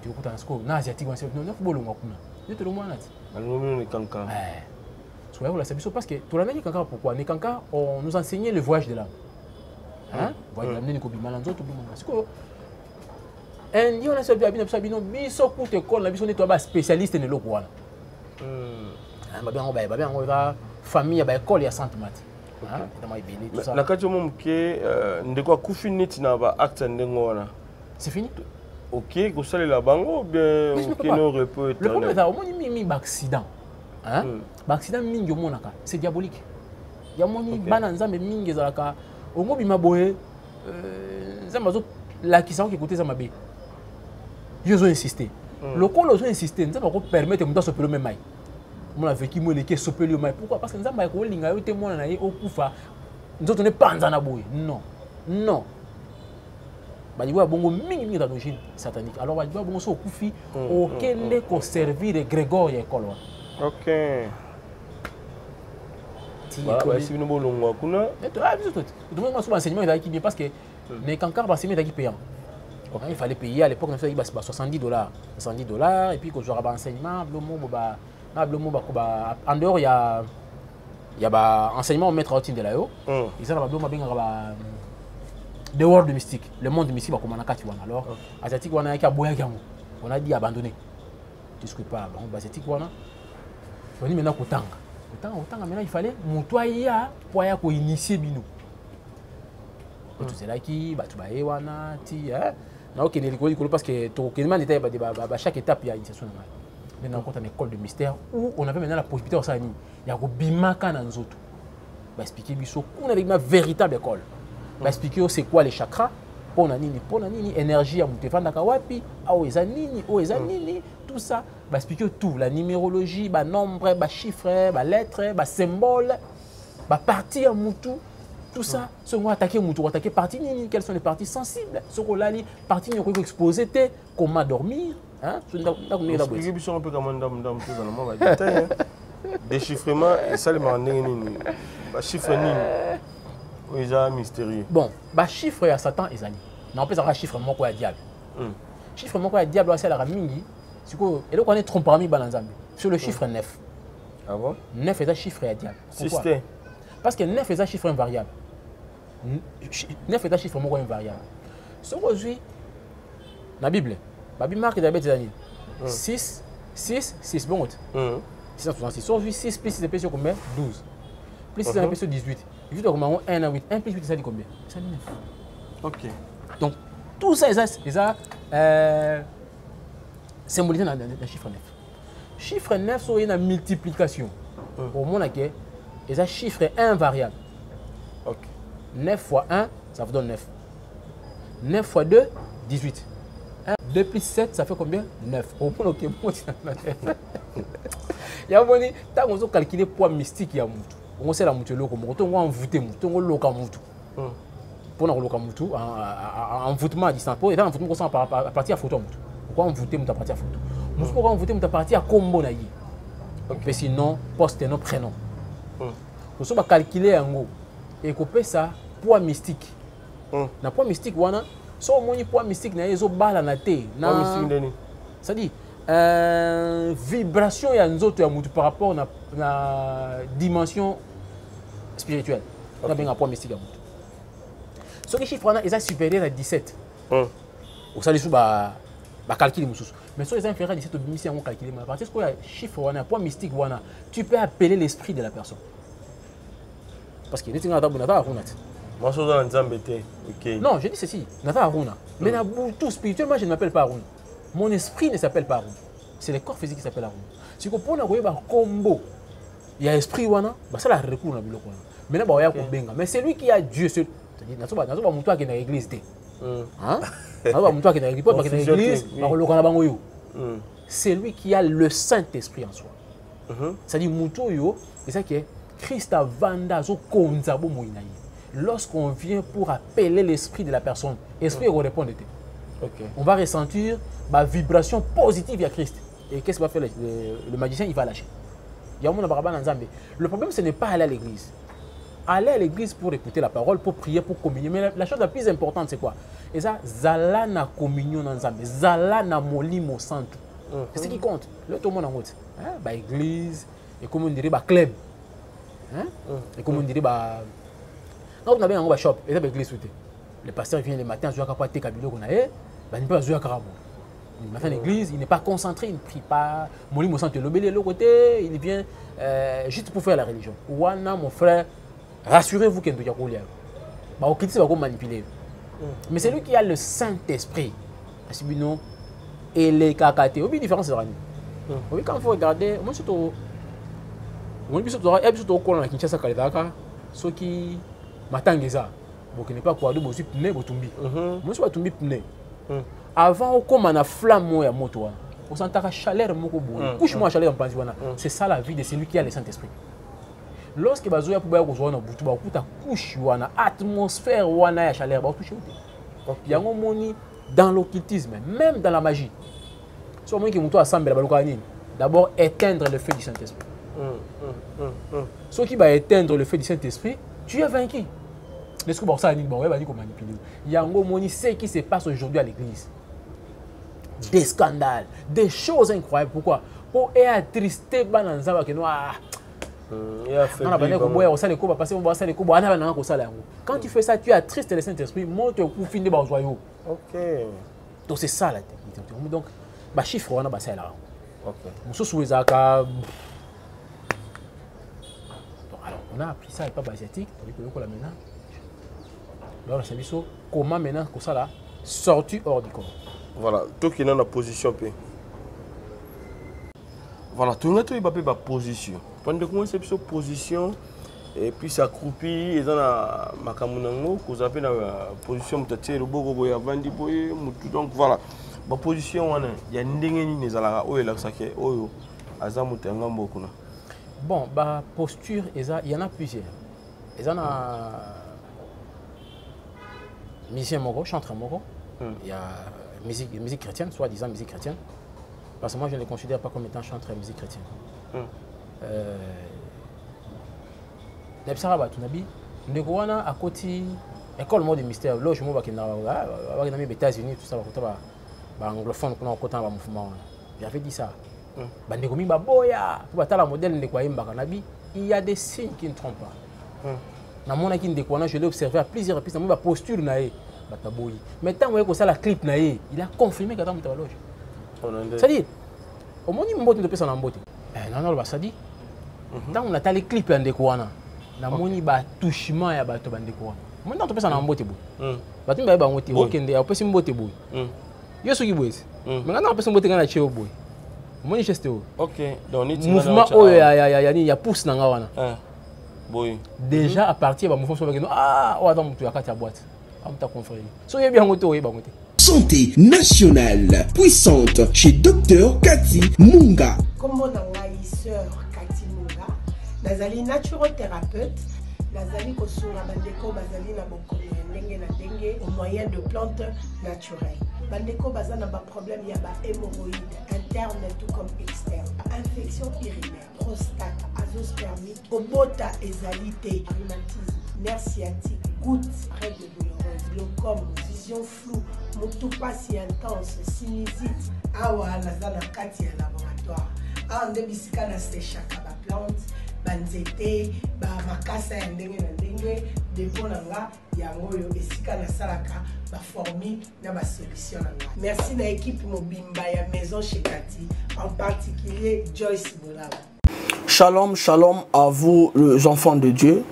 tu écoutes un score, na asiatique, on sait non, neuf bolons on a. Je te le montre. Alors nous les cancars. Soit vous la savez parce que tout la même cancars pourquoi? Les cancars on nous enseignait le voyage de l'âme. Hein? Voyage de l'âme, nous combien malanzo tout le monde. Et on a ce bien bien biso coûte école la biso nettoie spécialiste ne loko wana. Bien on va famille ba école ya Sainte Marthe. Hein? Dans ibeli tout ça. La kati mo mke ndeko kufi neti na ba acte ndengo wana. C'est fini? OK, ko sale la bango bien OK no repos éternel. Le problème c'est au moins mi accident. Hein? Ba accident mingi o monaka, c'est diabolique. Ya moni bana nzambe mingi zalaka. Ongo bima boye nzambe zo la kisao ki côté za mabe. Ils ont insisté. Le col ont insisté. Nous avons permis de se faire le même. Nous avons vécu mon équipe sopé le même. Pourquoi? Parce que nous avons dit que nous avons dit nous avons pas en boy. Non. Non. Bah, il y a beaucoup de d'origine satanique. Alors, il y a beaucoup de koufi auquel est servir Grégoire et école. OK. Voilà, si nous voulons kuna. Tout le monde m'a enseignement il bien parce que les cancars va s'aimer payant. Il fallait payer à l'époque, il y avait $70. $70 et puis quand j'aurai enseignement, en dehors il y a enseignement au maître à de là-haut. Ils ont the world mystique, le monde mystique comme on a quatre alors asiatique on a on a dit abandonner. Discute pas bon asiatique on dit maintenant autant maintenant il fallait montoyer pour initier bino. tout cela qui bah tu vas wana ti na ok les parce que tout quasiment détail bah chaque étape il y a initiation normale. Maintenant on une école de mystère où on avait maintenant la possibilité ça ni il y a bimaka na nzoto bah expliquer biso on avait une véritable école bah expliquer c'est quoi les chakras pour nini énergie ya mutefanda kawapi au ezanini tout ça bah expliquer tout la numérologie bah nombre bah chiffres bah lettres bah symboles bah partie ya mutu tout ça ce qu'on attaquer mutu attaquer partie nini quelles sont les parties sensibles ce qu'on là li partie ni ko exposer té comment dormir hein je expliquer biso un peu comment ndam tout dans le monde détail déchiffrement et ça le manding bah chiffre nini oui, c'est mystérieux. Bon, bah chiffre à Satan et Zali. Non, peut-être un chiffre mon quoi diable. Chiffre mon quoi diable, c'est la ramingi. C'est quoi? Et donc on est trompé parmi balanzambi. Sur le chiffre 9. Ah bon? 9 est un chiffre à diable. Pourquoi? Parce que 9 est un chiffre invariable. 9 est un chiffre mon quoi invariable. Ce qu'aujourd'hui, la Bible, la Bible marque des années. 6, 6, bon. 666. Aujourd'hui 6 plus 6 est sur combien? 12. Plus 6 est sur 18. 18 comment 1 à 8. 1 plus 8 ça dit combien? Ça dit 9. Ok. Donc tout ça symbolisé dans le chiffre 9. Chiffre 9 c'est une multiplication. Au moins il y a un chiffre invariable. Ok. 9 fois 1 ça vous donne 9. 9 fois 2 18. 2 plus 7 ça fait combien? 9. Au point OK. Il y a un moment tant on calculer poids mystique il y a on sait la mutuelle comme on va envoûter on loka mutu pour nous loka mutu envoûtement à distance pour étant envoûtement comme ça à partir à photo mutu pourquoi envoûter mutu à partir à photo nous pourquoi envoûter mutu à partir à combo na yi mais sinon poste nom prénom on va calculer en gros et couper ça poids mystique na poids mystique wana so moni poids mystique na ezo bala na te na poids mystique ndeni ça dit vibration ya nzoto ya mutu par rapport na dimension spirituelle. On a bien un point mystique à mutu. Ce qui chiffre est supérieur à 17. Au sein de sous bah calculer musu. Mais sur les inférieurs à 17 au bimisi on calculer mais à partir de ce chiffre on a point mystique wana tu peux appeler l'esprit de la personne. Parce que nous avons nata aruna. Moi je dans nzambe té. OK. Non, je dis ceci, nata aruna. Mais na tout spirituellement je ne m'appelle pas aruna. Mon esprit ne s'appelle pas aruna. C'est le corps physique qui s'appelle aruna. Si vous prenez un combo, il y a esprit wana, bah ça la recours na biloko wana. Maintenant bah ya ko benga, mais c'est lui qui a Dieu, c'est-à-dire nazo ba mutu akena église té. Hein? Nazo ba mutu akena église, pas akena église, ba ko lokana bango yo. C'est lui qui a le Saint-Esprit en soi. C'est-à-dire mutu yo, c'est ça qui est Christ a vanda zo konza bo moina yi. Lorsqu'on vient pour appeler l'esprit de la personne, l'esprit répond de té. Okay. On va ressentir ma vibration positive à Christ. Et qu'est-ce qu'il va faire le magicien? Il va lâcher. Le problème, ce n'est pas aller à l'église. Aller à l'église pour écouter la parole, pour prier, pour communier. Mais la chose la plus importante, c'est quoi? Et ça, zala na communion dans Zambé, zala na molimo santo. C'est ce qui compte. Le tout le monde en route. Bah église, et comme on dirait, bah club. Et comme on dirait, bah. Quand on a bien un shop, et là, bah église, le pasteur vient le matin, je dois pas te kabilo qu'on a, bah il peut jouer à caramo. Il m'a fait l'église, il n'est pas concentré, il ne prie pas. Molimo santo lobélé l'autre côté, il vient juste pour faire la religion. Ouana, mon frère, rassurez-vous qu'il y a un bah au critique, va manipuler. Mais c'est lui qui a le Saint-Esprit. Asibino et les kakaté. Au différence de Rani. Oui, quand il faut regarder, moi surtout, on dit surtout, et surtout au coin de Kinshasa Kalidaka, ceux qui matangeza, bon qui n'est pas quoi, donc aussi pneu, botumbi. Moi je suis botumbi pneu. Avant, comme on a flamme à moto, on sent la chaleur moko boy. Couche-moi chaleur en panzi wana. C'est ça la vie de celui qui a le Saint-Esprit. Lorsque bazoya pour ba ko na butu ba kuta couche wana atmosphère wana ya chaleur ba toucher ote. Yango moni dans l'occultisme, même dans la magie. So moi qui muto assemble la baluka nini. D'abord éteindre le feu du Saint-Esprit. Ce qui va éteindre le feu du Saint-Esprit, tu es vaincu. Est-ce que ça nini ba ouais ba ni ko manipuler. Yango moni ce qui se passe aujourd'hui à l'église. Des scandales, des choses incroyables. Pourquoi? Pour attrister Bananzaba que noir. Quand tu fais ça, tu attristes le Saint-Esprit, monte au coup fini de joyau. Ok. Donc c'est ça la technique. Donc, bah chiffre on a bah ça là. Ok. Alors on a appris ça et pas asiatique, on dit que là maintenant. Alors c'est biso comment maintenant que ça là sorti hors du corps. Voilà, toi qui est dans la position P. Voilà, tout le monde a une position. Pendant que c'est une position, et puis ça croupit, et dans la makamunango, qu'on appelle la position mutaté, le bogo ya vandi boye, donc voilà. La position, il y a une dingue qui est là, où est là, ça qui est, où est là, bon, la posture, il y en a plusieurs. Il y en a musicien moko, chanteur moko. Il y a musique chrétienne, soi-disant musique chrétienne. Parce que moi, je ne les considère pas comme étant chanteur de musique chrétienne. Nebsara Batunabi, Negoana à côté, école mode mystère, logement qui n'a pas aux États-Unis, tout ça, anglophone, qu'on a côté un mouvement. J'avais dit ça. Bandegomi Baboya, pour battre la modèle de Kwaimba Kanabi, il y a des signes qui ne trompent pas. Dans mon avis, je l'ai observé à plusieurs reprises, dans ma posture, mais tant que ça la clip, il a confirmé qu'il y a un loge. C'est-à-dire, au moins, il m'a dit que ça n'a pas été. Non, ça dit. Tant qu'on a les clips, il y a namoni ba touchement ya bato bandeko wana mona to pesa na mbote boy bato mba ba ngote okende opesi mbote boy yeso ki boy menga na pesa mbote kana cheo boy moni geste o OK donc ni mouvement o ya pousse na nga wana boy déjà à partir ba mouvement so ba keno o adam mutu ya kati ya boîte amta confrère so yebi ngote o yeba ngote Santé nationale puissante chez Dr Cathy Munga. Comment on a sœur Cathy Munga, nazali naturothérapeute, nazali kosura bandeko bazali na bokomi ndenge na ndenge au moyen de plantes naturelles. Bandeko bazana ba problème ya ba hémorroïdes interne tout comme externe, infection urinaire, prostate, azoospermie, obota ezalité, rhumatisme, nerf sciatique, gouttes, règles douloureuses, glaucome, vision floue, motupa si intense, sinusite, awa nazana kati ya laboratoire. Awa nde bisika na séchaka ba plante, banzete, ba makasa ya ndenge na ndenge, depo na nga yango yo esika na salaka ba formule na ba solution na nga. Merci na équipe mobimba ya maison chez Cathy, en particulier Joyce Bolaba. Shalom, shalom à vous les enfants de Dieu.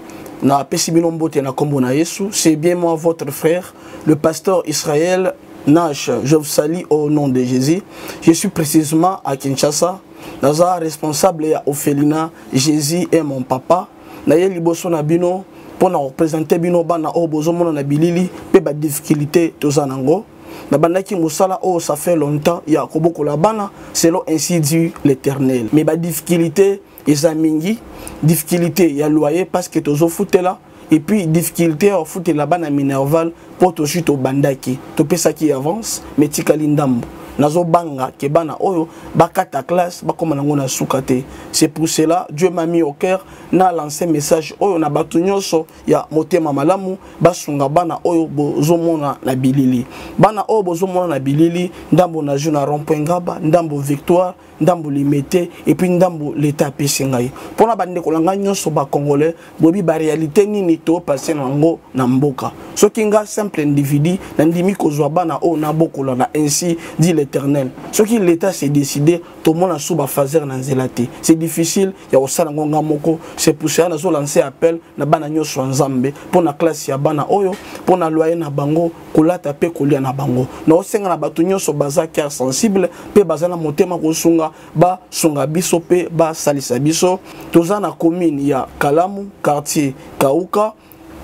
Na Pesibinombote na Kombo na Yesu, c'est bien moi votre frère, le pasteur Israël Nash. Je vous salue au nom de Jésus. Je suis précisément à Kinshasa. Naza responsable ya Ophelina, Jésus est mon papa. Na ye liboso na bino pour na représenter bino bana o bozomona na bilili pe ba difficulté tozanango. Na bandaki musala o ça fait longtemps ya koboko la bana selon ainsi dit l'Éternel. Mais ba difficulté ezamingi, difficulté ya loyer parce que tozo foutela et puis difficulté au foot la bana minerval pour to chute au bandaki. To pesa qui avance mais tikali ndambo. Nazo banga ke bana oyo bakata classe bakoma nango na sukate. C'est pour cela Dieu m'a mis au cœur na lancé message oyo na batu nyonso ya motema malamu basunga bana oyo bozomona na bilili. Bana oyo bozomona na bilili ndambo na juna rond-point Ngaba, ndambo Victoire, ndambo Limité et puis ndambo l'état pesingai. Pona bande kolanga nyonso ba congolais bobi ba réalité nini to passer nango na mboka. Soki nga simple individu na ndimi kozwa bana oyo na bokola na ainsi dit l'Éternel. Ce qui l'État s'est décidé, tout le monde a sous fazer na zelate. C'est difficile, il y a aussi ngonga moko. C'est pour ça que lancé appel na bana nyoso nzambe pour na classe ya bana oyo, pour na loyer na bango, kolata pe kolia na bango. Na osenga na batu nyoso baza cœur sensible, pe baza na motema ko sunga ba sunga biso pe ba salisa biso. Toza na commune ya Kalamu, quartier Kauka,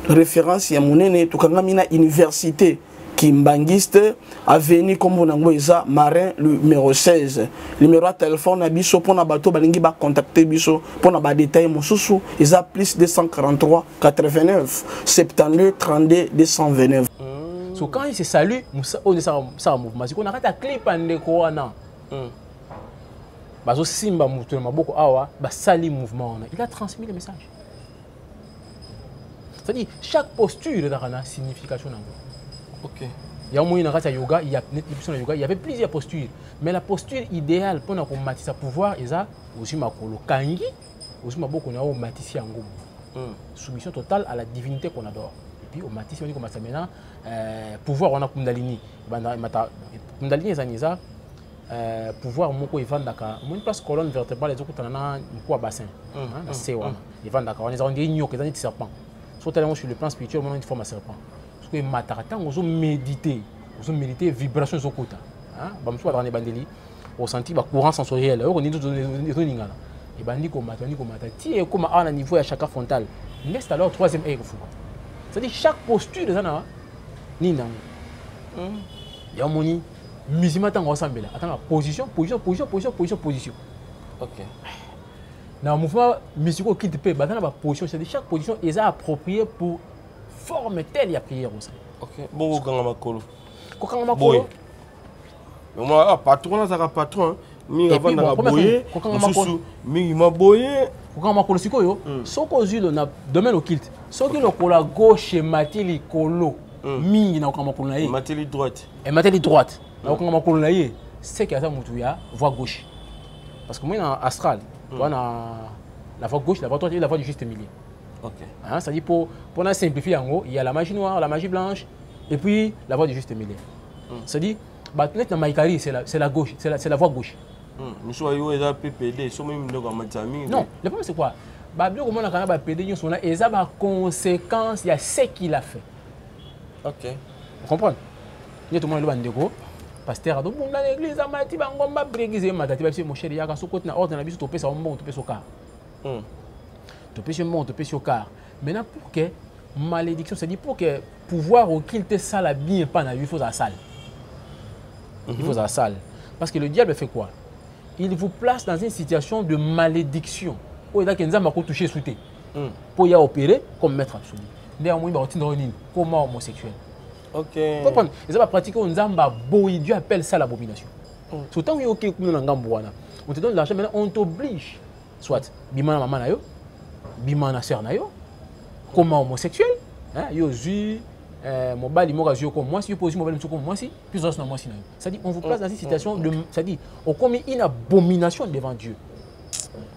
référence ya monene tukanga na université Kimbangiste, avenue comme on a Marin, le numéro 16. Le numéro de téléphone à Bisso pour na bateau balingi ba contacter Bisso pour na ba détail mon sousou. Ils a plus 243 89 72 32 229. So quand il se salue, on est ça mouvement. Si on arrête à clip en écoana. Bazo simba mutu maboko awa ba sali mouvement. Il a transmis le message. C'est-à-dire chaque posture a une signification. OK. Il y a un moyen de yoga, il y avait plusieurs postures. Mais la posture idéale pour combattre sa pouvoir, c'est aussi ma kolo kangi, aussi ma beaucoup na matisi angum. Soumission totale à la divinité qu'on adore. Et puis au matisi on dit comment ça maintenant pouvoir on a kundalini. Kundalini c'est pouvoir moko evandaka. Une place colonne vertébrale les autres na quoi bassin. Na sewa. Evandaka on les a dit nyoka, des serpents. Sur tellement sur le plan spirituel, on a une forme à serpent. que mataka ozo méditer vibration zo kota hein ba mso ba bandeli au senti ba courant sensoriel on dit tout ningana et bandi ko mata ti e comme à niveau ya chakra frontal n'est alors troisième œil fou c'est-à-dire chaque posture de ça nina ya moni misima tango sambela atanga position. OK. Dans le mouvement musical qui te peut battre la position, c'est chaque position est appropriée pour former telle la prière aussi. OK. Bon quand makolo. Quand makolo. Mais moi patron ça patron. Mi avant na boyer. Mi ma boyer. Quand makolo sikoyo, soko zilo na domaine occulte. Soko le kola gauche matili kolo. Mingi na quand makolo na ye. Matili droite. Et matili droite. Na quand makolo na ye, c'est que ça mutu ya voix gauche. Parce que moi dans astral la voie gauche, la voie droite et la voie du juste milieu. OK. Hein, ça dit pour simplifier en gros, il y a la magie noire, la magie blanche et puis la voie du juste milieu. Ça dit dans Maïkari, c'est la gauche, c'est la voie gauche. Monsieur yo eza PPD, so même ndoko matami. Non, le problème c'est quoi? Ba bien comment on a PPD yo sona et ça ba conséquence, il y a ce qu'il a fait. OK. Vous comprenez? Ni tout le monde le bandeko. Pasteur a dit bon dans l'église amati bangomba brégiser matati ba mon chéri yaka soko na ordre na biso to pesa mbon to pesa car. To pesa mbon to pesa car. Maintenant pour que malédiction, c'est dit pour que pouvoir occulter ça la bien pas na il faut la salle. Il faut la salle parce que le diable fait quoi? Il vous place dans une situation de malédiction. Où il a qu'un zamba ko toucher souté. Pour y opérer comme maître absolu. Néanmoins ba otindro nini comme homosexuel. OK. Vous comprenez? Ils ont pratiqué un zamba boy, Dieu appelle ça l'abomination. Tout le temps on te donne l'argent, maintenant on t'oblige. Soit bimana maman na yo, bimana sœur na yo, comme homosexuel, hein, yo zu mobile mo gazio comme moi si yo pose mobile comme moi si, puis on moi si na yo. Ça dit on vous place dans une situation de ça dit on commet une abomination devant Dieu.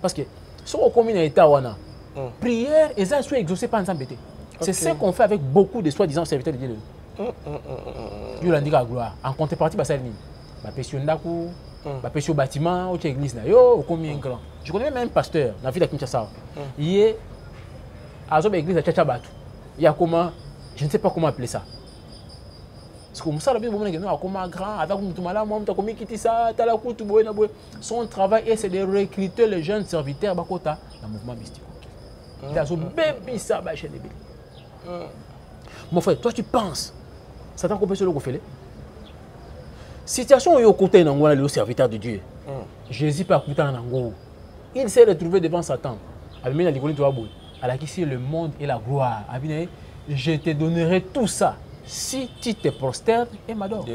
Parce que si on commet un état wana, prière et ça soit exaucé par Nzambe. C'est ce qu'on fait avec beaucoup de soi-disant serviteurs de Dieu. Dieu l'a dit à la gloire. En contrepartie, bah ça ni. Bah péché ndaku, bah péché au bâtiment, au église là. Yo, combien grand. Je connais même un pasteur dans la ville de Kinshasa. Il est à une église à Tchatchabatu. Il y a comment, je ne sais pas comment appeler ça. Parce que ça, la Bible dit non, comment grand, avec tout malade, moi, tu as commis quitter ça, tu as la cour, tu bois, son travail c'est de recruter les jeunes serviteurs bakota dans le mouvement mystique. Tu as un bébé ça, bah chez les bébés. Mon frère, toi tu penses Satan peut se le faire. Situation où il y a côté le serviteur de Dieu. Jésus pas écouter en ango. Il s'est retrouvé devant Satan. Alors qui c'est le monde et la gloire. Je te donnerai tout ça si tu te prosternes et m'adores.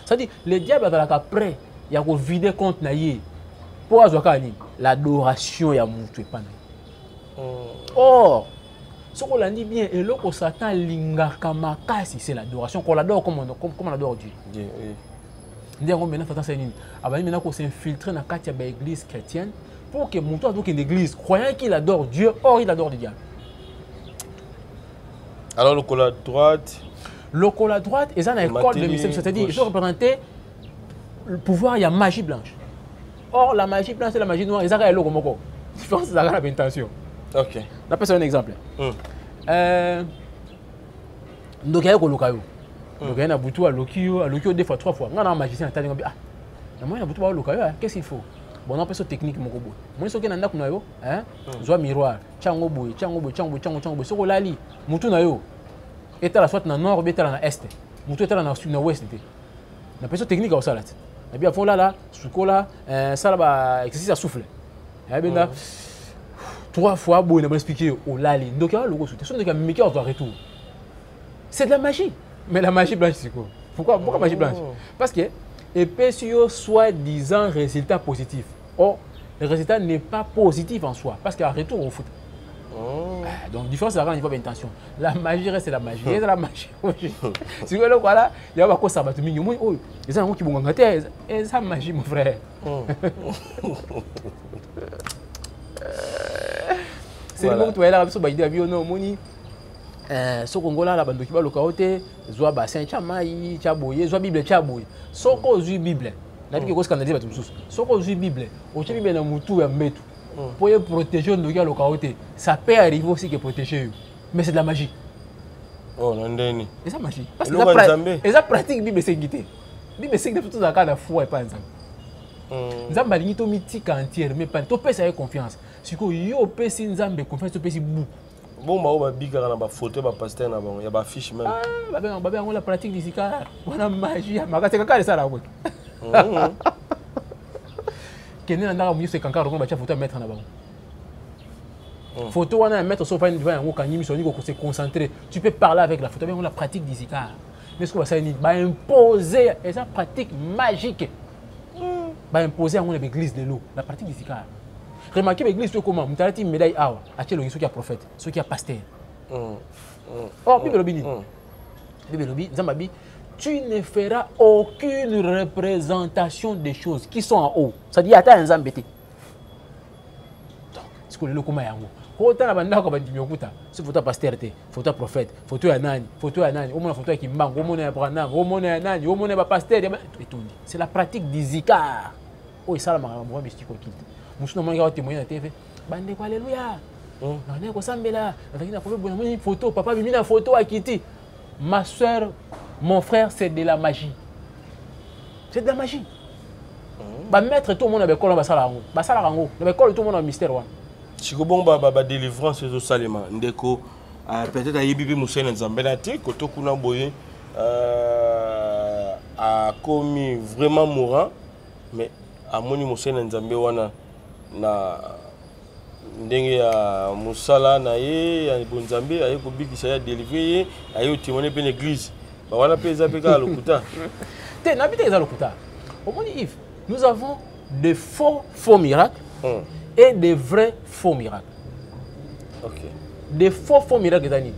C'est-à-dire le diable est prêt. Il a vider compte naïe pour l'adoration ya mutu pas. Or ce qu'on a dit bien, et là, Satan lingaka makasi, c'est l'adoration, qu'on l'adore comme on adore Dieu. Nous avons maintenant fait ça. Maintenant qu'on s'infiltre dans l'église chrétienne pour que mon toit soit une église, croyant qu'il adore Dieu, or il adore le diable. Alors le col à droite. Le col à droite, et ça dans l'école de mystère, c'est-à-dire, ils ont représenté le pouvoir, il y a magie blanche. Or, la magie blanche et la magie noire, ils ont le moko. Je pense que c'est la intention. OK. On appelle ça un exemple. Donc, il y a un lokayo. Donc, il y a un boutou à lokio, deux fois, trois fois. On a un magicien qui a dit ah, il y a un boutou à lokayo, qu'est-ce qu'il faut? Bon, on appelle ça technique. Moi, je suis un peu un miroir. Tchango boy, tchango boy, tchango boy. C'est quoi lali? Moutou na yo. Et tu as soit dans le nord ou dans l'est. Moutou est dans l'ouest. On appelle ça technique à salat. Et puis, il là, sous là, ça là, exercice à souffler. Et bien là. 3 fois, bon, il a expliqué au lali. Donc, il y a le logo sous. Retour. C'est de la magie. Mais la magie blanche, c'est quoi? Pourquoi magie blanche? Parce que, épaisseur soi-disant résultat positif. Or, le résultat n'est pas positif en soi. Parce qu'il y a un retour au foot. Donc, la différence, c'est la grande intention. La magie reste la magie. C'est la magie. Si vous voulez, voilà, il y a un peu de sabat. Il y a un peu qui vont gâter. Et ça, magie, mon frère. C'est le moment où tu es là, tu vas dire non, moni. Ce Congo là, la bande qui va le côté, zoa bassin, chamaï, chaboye, zoa Bible, chaboye. Soko zu Bible. Na dit que ce qu'on a dit, tu me soucies. Soko zu Bible. Au chez Bible, na mutu ya metu. Pour protéger le côté, ça peut arriver aussi que protéger. Mais c'est de la magie. Oh, nandeni. Et ça magie. Parce que ça pratique Bible sécurité. Bible sécurité tout dans la foi et pas ensemble. Nzambe alingi to mitika entière mais pas to pesa confiance. Siko yo pesi nzambe confiance to pesi bu. Bon ba ba bika na ba photo ba pasteur na ba ya ba fiche même. Ah ba on la pratique d'ici car wana magie makate kaka ça la ko. Kene na mu se kankaro ko ba cha photo mettre na ba. Photo wana mettre sur fa devant yango kanyi misoni ko se concentrer. Tu peux parler avec la photo mais on la pratique d'ici car. Mais ce que ça ni ba imposer et ça pratique magique. Ba imposer à l'église de l'eau la pratique d'ici car. Remarquez l'église comment vous avez une médaille à ceux qui a prophète, ceux qui a pasteur. Oh, Bible Lobby. Bible Lobby, Zambabi, tu ne feras aucune représentation des choses qui sont en haut. Ça dit, attends, un Zambété. Donc, c'est que le comment y a un mot. Quand on a un peu de c'est photo pasteur, photo prophète, photo anani, au moins photo qui manque, au moins un au moins un au moins un pasteur. C'est la pratique d'Izikar. Oh, ça, la mystique au kilt. Moussou n'a pas témoigné à la TV. Bande quoi, alléluia. Non, on s'en là. Une photo, papa m'a mis une photo à Kitty. Ma soeur, mon frère, c'est de la magie. C'est de la magie. Bah mettre tout le monde avec quoi on va s'alarmer. Bah ça l'arango. Avec quoi tout le monde a mystère. Si vous avez une délivrance au Salema, ndeko peut-être à Yibibi Moussa Nzambelati, koto kuna boye a commis vraiment mourant, mais à moni Moussa Nzambe wana na ndenge ya musala na ye ya bonzambe aye ko bikisa ya délivrer aye témoigner pe l'église ba wana pe za pe ka lokuta te na bité za lokuta au moni Yves nous avons de faux miracles et des vrais faux miracles. OK. Des faux miracles dani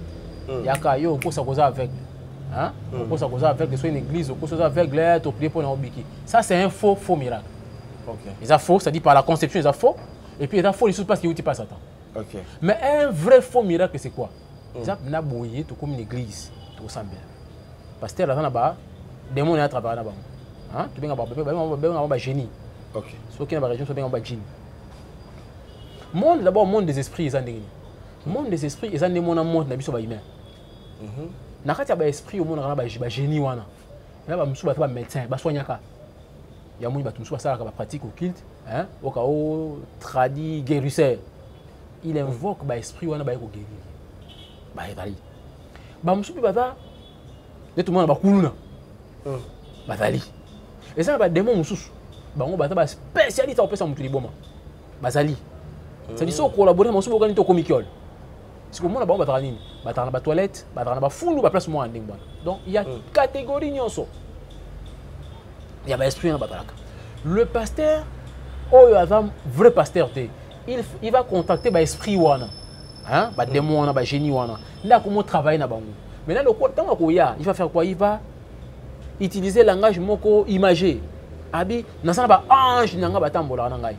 yaka yo ko sa koza aveugle hein ko sa koza aveugle soit une église ko sa aveugle to prier pour na obiki ça c'est un faux miracle. OK. Ils ont faux, c'est-à-dire par la conception, ils ont faux. Et puis ils ont faux, les choses passent qui ne pas Satan. OK. Mais un vrai faux miracle, c'est quoi? Ils ont naboyé tout comme une église, tout semble. Pasteur là là-bas, démon est à travers là-bas. Hein? Tu viens à génie. OK. Ceux qui sont dans la région sont bien en génie. Monde d'abord monde des esprits, ils ont des monde des esprits, ils ont des monde monde n'habite pas humain. Na kati ya esprit au monde na ba génie wana. Là ba musu ba médecin, ba soignaka. Il y a des gens qui pratique au culte, hein, au cas où tradi guérisseur. Il invoque l'esprit ou un bail au guérir. Bail vali. Bamsupi bata, de tout le monde a bakuna. Bazali. Et ça va démon musus. Bango bata ba spécialiste au pesa mutuli boma. Bazali. Ça dit ça collaborer musu bokani to komikiol. C'est comme on a ba bata nini. Bata na ba toilette, bata na ba fundu ba place mo anding bana. Donc il y a catégorie nyonso. Il y a l'esprit dans la bataille. Le pasteur, oh, il y a un vrai pasteur, il va contacter l'esprit wana, hein, le démon wana, le génie wana. Là, comment travailler na bango. Maintenant, le temps il va faire quoi? Il va utiliser le langage moko imagé. Abi, nasana ba ange nanga batambola nangai.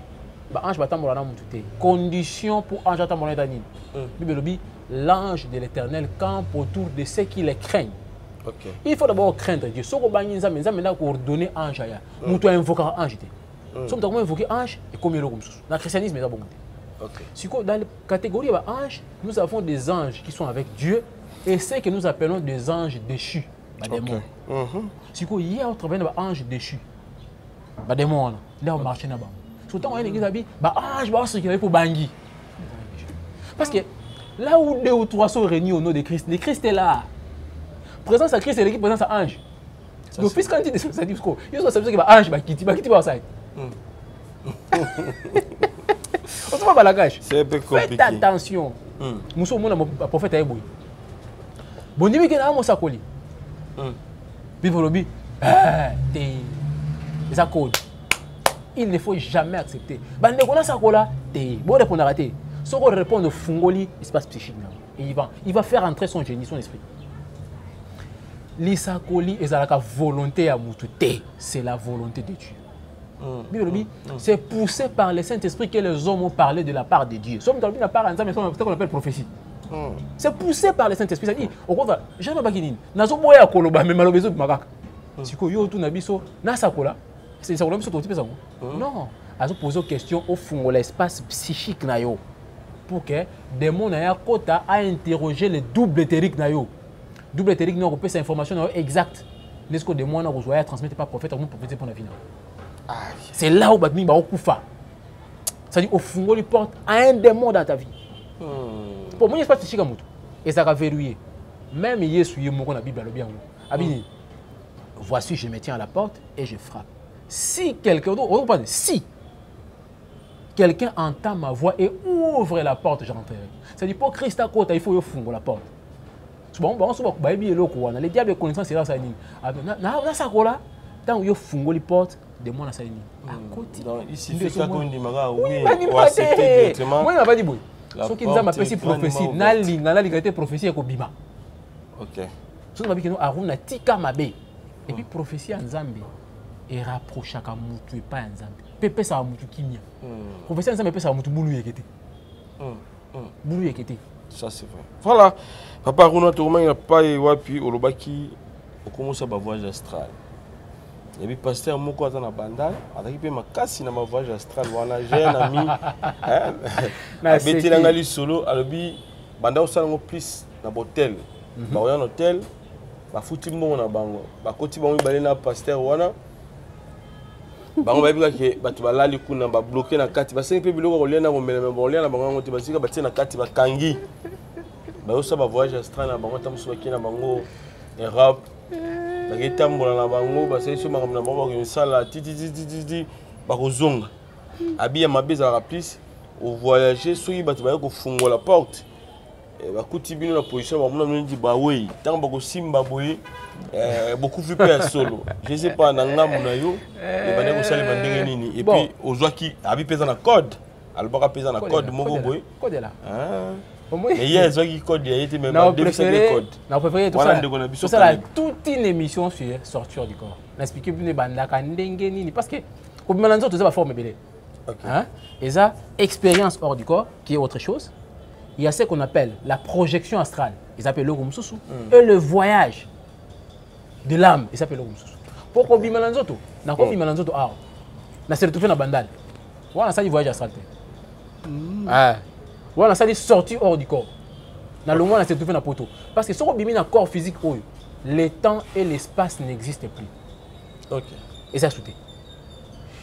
Ba ange batambola na mututé. Condition pour ange batambola tani. Bible dit l'ange de l'Éternel campe autour de ceux qui les craignent. Okay. Il faut d'abord craindre Dieu. Si on a coordonné ange, nous devons invoquer ange. Si on doit invoquer ange, et comme il est comme ça. Dans le christianisme, c'est bon. Si dans la catégorie ange, nous avons des anges qui sont avec Dieu et ceux que nous appelons des anges déchus. Des démons. Si il y a un travail d'ange déchu, des démons, là on marche là-bas. Surtout quand l'église a dit, ange, c'est ce qu'il y avait pour Bangui. Parce que là où 2 ou 3 sont réunis au nom de Christ, le Christ est là. Présence à Christ et l'équipe présence à ange. Donc, puisqu'on dit ça dit quoi? Il y a qui va ange, qui va ça. On se voit pas la gâche. C'est un peu compliqué. Faites attention. Nous sommes mon prophète à Eboui. Bon, dis-moi qu'il y a un sakoli. Bible Lobby. Les accords. Il ne faut jamais accepter. Bande qu'on a sakola, bon répondre à rater. Si on répond au fungoli, il se passe psychique. Et il va faire entrer son génie, son esprit. L'isakoli est la volonté à Moutouté, c'est la volonté de Dieu. C'est poussé par le Saint-Esprit que les hommes ont parlé de la part de Dieu. C'est ce qu'on appelle prophétie. C'est poussé par le Saint-Esprit. C'est-à-dire, au contraire, je ne sais pas qui dit, mais malheureusement, si vous avez c'est ça, non, ils ont posé une question au fond de l'espace psychique pour que des gens aient interroger le double éthérique. double éthérique non peut cette information exacte n'est-ce que des mois on reçoit transmettre pas prophète on prophète pour la vie. C'est là où batmi ba okufa. Ça dit au fond les portes à un démon dans ta vie. Pour moi il se passe chica moto et ça va verrouiller. Même Yesu yé moko na Bible le bien. Abini. Voici je me tiens à la porte et je frappe. Si quelqu'un d'autre si quelqu'un entend ma voix et ouvre la porte, j'entrerai. C'est-à-dire pour Christ à côté, il faut ouvrir la porte. Bon, on se voit que les diables connaissent c'est là ça ni. Na ça là, tant il ouvre les portes, de moi na ça ni. À côté. Il suffit qu'on dit maga oui, ou accepter directement. Moi il m'a pas dit boy. Ce qui nous a appelé prophétie, na ligate prophétie ko bima. OK. Ce qui m'a dit que nous aruna tika mabe. Et puis prophétie en Zambie et rapproche à mutu et pas en Zambie. Pepe ça mutu kimia. Prophétie en Zambie pepe ça mutu boulou yekete. Boulou yekete. Ça c'est vrai. Voilà. Papa Runa Tourman il a pas wapi olobaki au commence à voyage astral. Et puis pasteur moko atana bandal, ataki pe makasi na voyage astral wana jeune ami. Na beti na ngali solo alobi banda osala ngo plus na hotel. Ba oya hotel. Ba futi mbongo na bango ba koti bango balé na pasteur wana bango ba bika ke batu balali kuna ba bloquer na kati ba sengi pe biloko kolia na komela ba kolia na bango ngoti basika batie na kati ba kangi ba osa ba voyage astral na bango tamusu bakina bango Europe ba ketambola na bango ba seiso makambo na bango ko sala ti ba kozonga abiya mabeza la plus au voyager soki batu ba ko fungola porte bakuti bino na position ba mona ndi ba wey tant ba ko simba boye beaucoup plus solo je sais pas na ngamu na yo e ba ne ko sali bandenge nini et puis ozwaki abi pesa na code albaka pesa na code moko boye code là et hier ezwaki code ya été même pas défisé code na préféré tout ça là toute une émission sur sortir du corps na expliquer bino banda ka ndenge nini parce que ko bimana nzoto za ba forme belé hein et ça expérience hors du corps qui est autre chose. Il y a ce qu'on appelle la projection astrale, ils appellent le Rumsusu, et le voyage de l'âme, ils appellent le Rumsusu. Pourquoi on bimana nzoto? Na ko bimana nzoto ah. Na se retrouver na bandal. Voilà ça du voyage astral. Ah. Voilà ça dit sortir hors du corps. Na le moment na se retrouver na poto. Parce que si on bimina corps physique le temps et l'espace n'existent plus. OK. Et ça sauté.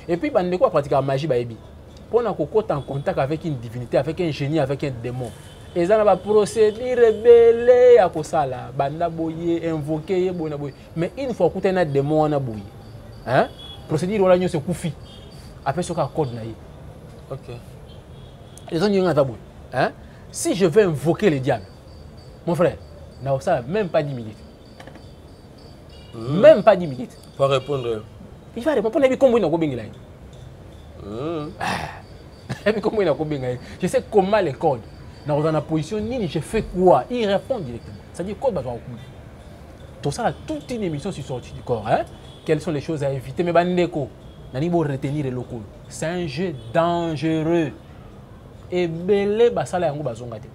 Et puis bande quoi pratiquer la magie baebi. Pour qu'on soit en contact avec une divinité, avec un génie, avec un démon. Et ça va procéder rebelle à ça là, banda boye, invoquer boye boye. Mais une fois que tu as un démon na boye, hein? Procédure là nous c'est koufi. Après ce qu'on code naïe. OK. Les gens n'ont pas boye, hein? Si je veux invoquer le diable, mon frère, n'a ça même pas 10 minutes. Même pas 10 minutes. Pas répondre. Il va répondre et puis comment il n'a pas bien là. Et puis comment il a combien? Je sais comment les codes. Dans la position, je fais quoi? Il répond directement. C'est-à-dire code va tout ça, toute une émission sur sortie du corps. Hein? Quelles sont les choses à éviter? Mais bandeko, nani bo retenir les locaux. C'est un jeu dangereux. Et belé basala yango bazonga te.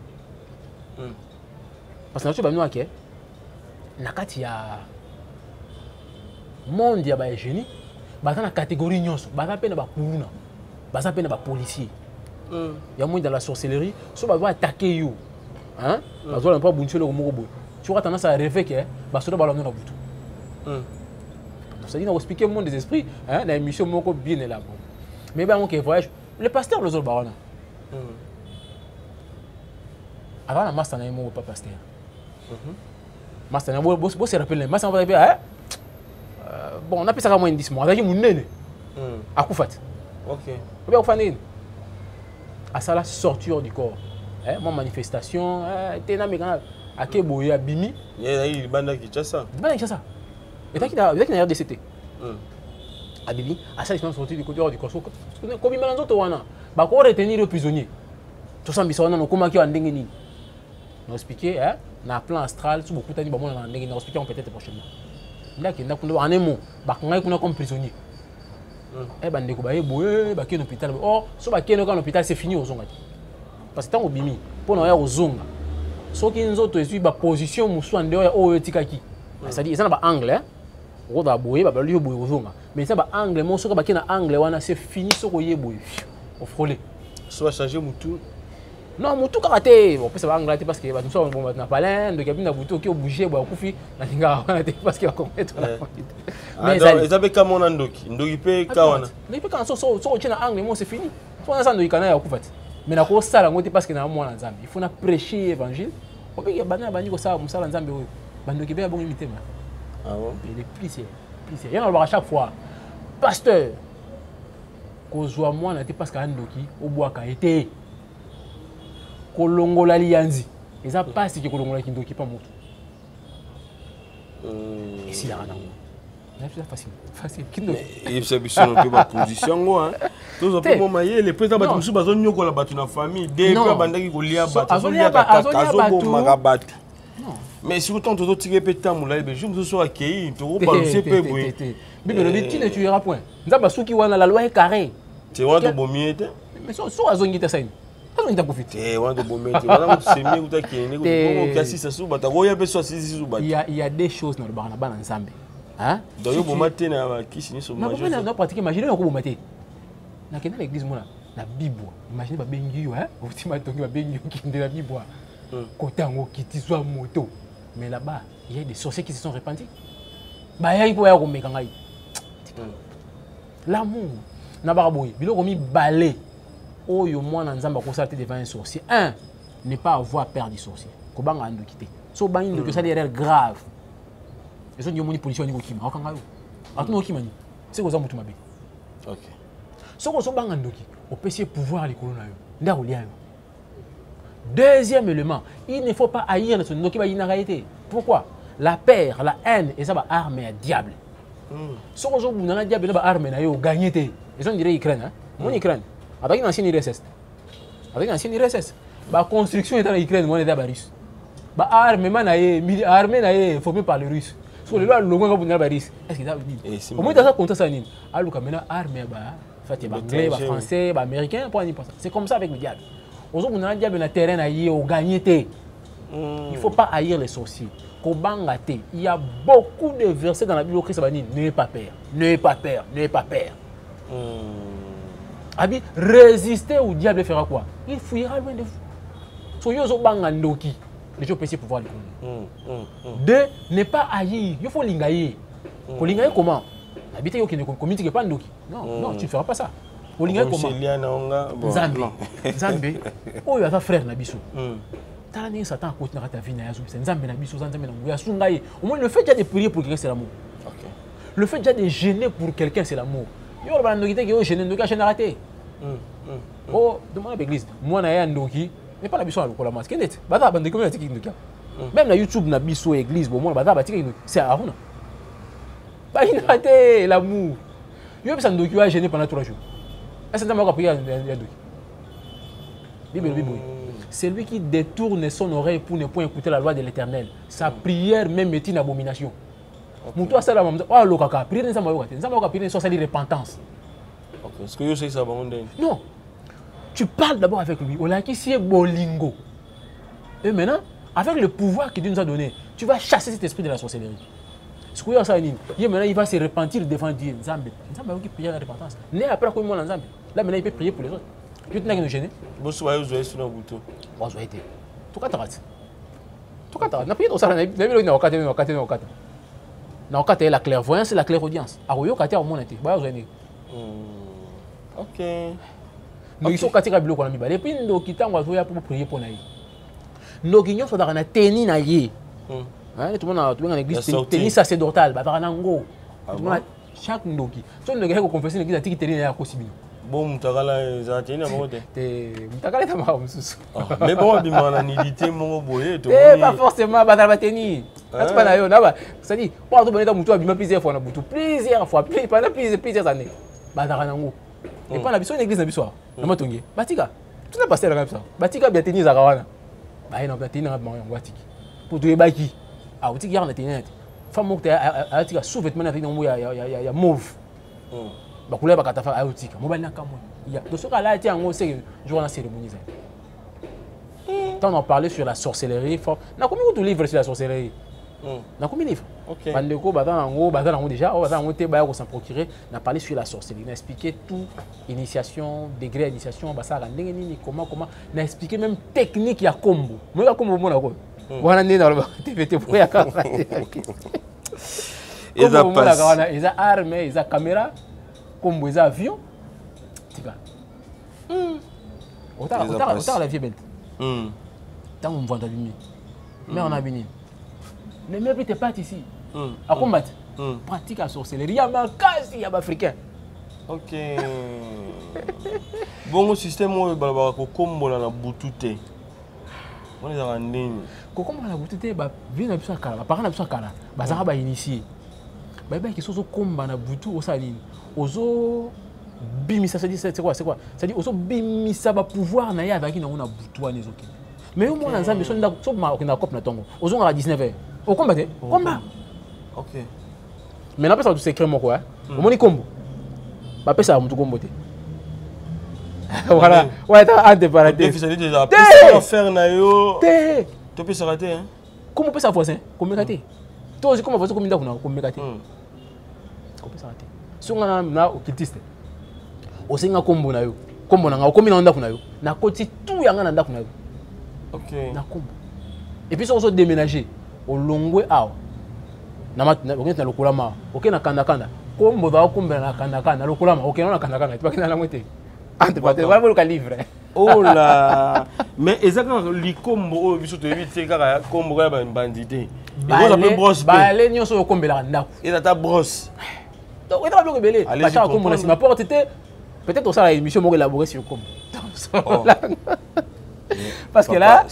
Parce que na tu ba noake. Nakati ya monde ya ba génie. Baza na catégorie nyonso, baza pe na ba kuluna. Baza pe na ba policier. Ya moins dans la sorcellerie, so ba va attaquer you. Hein? Bazo na pas bunche le moko boy. Tu auras tendance à rêver que baso ba l'amener na butu. Ça dit na expliquer le monde des esprits, hein, na émission moko bien là bon. Mais ben on que voyage, le pasteur le zol barona. Avant la master na mo pas pasteur. Master na bo se rappelle, master va dire hein? Bon, on appelle ça comme un 10 mois. On a dit mon nene. À Koufat. OK. Ou bien au fané. À ça la sortir du corps. Hein, mon manifestation, t'es na mega à Keboya Bimi. Il y a une bande qui tient ça. Bande qui tient ça. Et t'as qui n'a RDCT. À Bimi, à ça ils sont sortis du côté du corps. Comme ils mélangent tout wana. Ba ko retenir les prisonniers. Tout ça bisona no comment qui en ndengeni. On expliquer hein, na plan astral, tout beaucoup tani ba mona na ndengeni, on expliquer peut-être prochainement. Là qui n'a qu'on en un mot ba qu'on a comme prisonnier eh ben ndeko ba eboye ba ki en hôpital oh so ba ki en hôpital c'est fini ozonga parce que tant obimi pour na ya ozonga so ki nzoto ezui ba position musu ande ya oyo tikaki c'est à dire ça na ba angle hein o da boye ba li boye ozonga mais ça ba angle mo so ka ba ki na angle wana c'est fini so ko yeboye au frôler so va changer mutu Non, mon tout karaté. Bon, ça va en parce que nous sommes bon na palin, donc il y a buto qui bouger ba kufi na linga parce qu'il va commettre la faute. Mais ça fait comme on ndoki. Ndoki pe kawana. Mais quand so tient angle moi c'est fini. Faut na sando ikana ya kufati. Mais na ko sala ngote parce que na mwana nzambe. Il faut na prêcher évangile. On peut y bana bani ko sala musala nzambe oyo. Bandoki be bon imité. Ah bon? Il est plissé. Il y en a à chaque fois. Pasteur. Kozwa mwana te parce que andoki obwaka été. Kolongola lianzi. Et ça passe que kolongola kindoki pas moto. Et si la rana. C'est facile. Facile. Kindoki. Et c'est bien sûr ma position moi. Tous les moments les présidents batu musu bazo nyoko la batu na famille. Des fois bandaki kolia batu. Azolia magabatu. Mais si autant tu tirer pétant moula et je me suis accueilli tu rebalancer peu boy. Bible le dit tu ne tueras point. Nzamba suki wana la loi est carrée. Tu vois to bomiete. Mais so azongita ça. Azongita profite. Wana to bomiete. Wana to semi uta kene ko kasi ça sou bata ko ya beso sisi sou bata. Il y a des choses dans le bana bana nzambe. Hein? Donc yo bomate na kisi ni so majo. Mais on pratiquer imaginer ko bomate. Na kena l'église mona na Bible. Imagine ba bengi yo hein. Ultima tongi ba bengi yo ki ndela Bible. Côté ngo ki tiswa moto. Mais là-bas, il y a des sorciers qui se sont répandus. Bah, il faut y avoir un l'amour. Nabaraboui, bilo komi balé. Oh, yo moi nanzamba ko sa te devant un sorcier. Un, ne pas avoir peur du sorcier. Ko banga ando kité. So bang de que ça derrière grave. Et so nyomoni position ni ko kima. Okanga yo. Atu no kima ni. C'est ko za mutu mabe. OK. So ko so banga ando ki. O pesier pouvoir les colons na yo. Nda ko lia yo. Deuxième élément, il ne faut pas haïr le son qui va réalité. Pourquoi? La peur, la haine, et ça va armer un diable. Si on a un diable, va armer un gagner. Ils ont dit Ukraine, hein? Mon Ukraine. Avec une ancienne IRSS. Avec une ancienne IRSS. La construction est en Ukraine, moi, on est à Baris. La armée est formée par les Russes. Sur les lois, le moins va Baris. Est-ce qu'il a dit? Au moins, dans ça, compte ça, alors que maintenant, l'armée, les Anglais, les Français, les Américains, c'est comme ça avec le diable. Aujourd'hui, on a un diable dans le terrain à gagner. Il ne faut pas haïr les sorciers. Il y a beaucoup de versets dans la Bible où Christ va dire n'ayez pas peur, n'ayez pas peur, n'ayez pas peur. Résister au diable fera quoi? Il fuira loin de vous. Soyez au bangandoki. Les gens peuvent pouvoir le connaître. Deux, ne pas haïr. Il faut l'ingayer. L'ingayer comment? Habiter au Kenya, comité pas ndoki. Non, tu ne feras pas ça. Olinga comment? Nzambe. Oh, il y a un frère Nabiso. T'as l'année Satan à côté de ta vie, Nzambe Nabiso, Nzambe Nabiso. Au moins, le fait déjà de prier pour quelqu'un, c'est l'amour. Le fait déjà de gêner pour quelqu'un, c'est l'amour. Il y a un qui est gêné, il y a un raté. Oh, demande à l'église. Moi, je suis un ndoki, mais pas la biso à la masque. Même la YouTube, Nabiso, église, c'est à Aruna. Il y a un raté, l'amour. Il y a un ndoki qui a gêné pendant 3 jours. C'est lui qui détourne son oreille pour ne pas écouter la loi de l'Éternel. Sa prière même est une abomination. Est-ce que je sais ça? Non. Tu parles d'abord avec lui. Bolingo. Et maintenant, avec le pouvoir que Dieu nous a donné, tu vas chasser cet esprit de la sorcellerie. Ce que maintenant, il va se repentir devant Dieu. Nzambe qui prie la repentance. Né après quoi moi Nzambe. Là maintenant il peut prier pour les autres. Tu n'as que nous gêner. Bon soir vous avez sur le bouton. Bon soir été. Tout cas na prié dans ça na bilo na okate. Na okate la clairvoyance et la clairaudience. Aroyo kate au monde été. Ba zo né. OK. Nous ils sont katika bilo ko na mibale. Puis ndo kitangwa zo ya pour prier pour naï. Ndo kinyo so da na teni na ye. Hein, tout le monde a en église tennis sacerdotal, baranango. Chaque ndoki. Tu ne regardes confesser l'église à tiki à Kosibino. Bon, mutakala za tena mote. Mutakala ta ma mususu. Mais bon, bimana nilité mon boye to. Pas forcément batala teni. Atu pas na yo na ba. Ça dit, pour to boneta mutu abima plusieurs fois na butu. Plusieurs fois, pendant plusieurs années. Baranango. Et pas la biso l'église na biso. Na matongi. Batika. Tu n'as pas ça comme ça. Batika bien teni za kawana. Ba ina teni na ba ngwatiki. Pour to baki. Ah, tu regardes internet. Femme qui a tika sous-vêtement avec un ya mauve. Ba couleur ba katafa a tika. Mobile na kamwe. Il y a de ce cas là était en c'est jour la cérémonie. Tant on parlait sur la sorcellerie. Na combien de livres sur la sorcellerie? Na combien de livres? Bandeko, déjà, on s'en procurer, on a parlé sur la sorcellerie, on a expliqué tout, initiation, degré d'initiation, comment, on a expliqué même technique, il y a combo. Moi, il y a combo, on a dit dans le TVT, il y a ils ont armes, ils ont caméra, combo, ils ont avion. Tu vois. Autant la vie est belle. Tant on voit dans la lumière. Mais on a béni. Les meubles n'étaient pas ici. À combattre. Pratique à sorcellerie. Il y a un cas, il y a un africain. Ok. Bon, système, on va voir comment on a boutouté. On est en ligne. Comment on a boutouté, vie n'a plus à cara. Par exemple, cara. Ça va initier. Bah, qui sont combat na boutou au saline. Ozo bimisa, c'est quoi? C'est-à-dire, ozo bimisa va pouvoir na ya avec qui na on a boutou à les autres. Mais au moins, on a besoin d'un cop na tongo. Ozo on a 19h. Au combat, combat. Ok. Mais on a pas ça tout secret mon quoi. Au moins combo. Ba pesa mutu combo te. Voilà. Ouais, t'as antéparaté. Tu fais déjà pesa faire na yo. Té. Tu peux s'arrêter hein. Comment peut ça faire ça? Comment rater? Toi aussi comment vas-tu communiquer avec nous? Comment rater? Comment ça rater? Si on a na occultiste. O singa combo na yo. Combo na nga combi na ndako na yo. Na koti tout yanga na ndako na yo. Ok. Na combo. Et puis si on se déménager au longwe awa. Na na lokolama. OK na kanda kanda. Combo va combo na kanda kanda lokolama. OK na kanda kanda. Tu vas kina la moitié. Ante pas te va le livre. Oh là. Mais exactement li combo o biso to éviter kaka combo ka ba bandité. Balé nyonso yo kombela ndako. Et ta brosse. Donc, il va bien rebelle. Ma porte était peut-être au sein de l'émission m'a élaboré sur comme. Parce que là,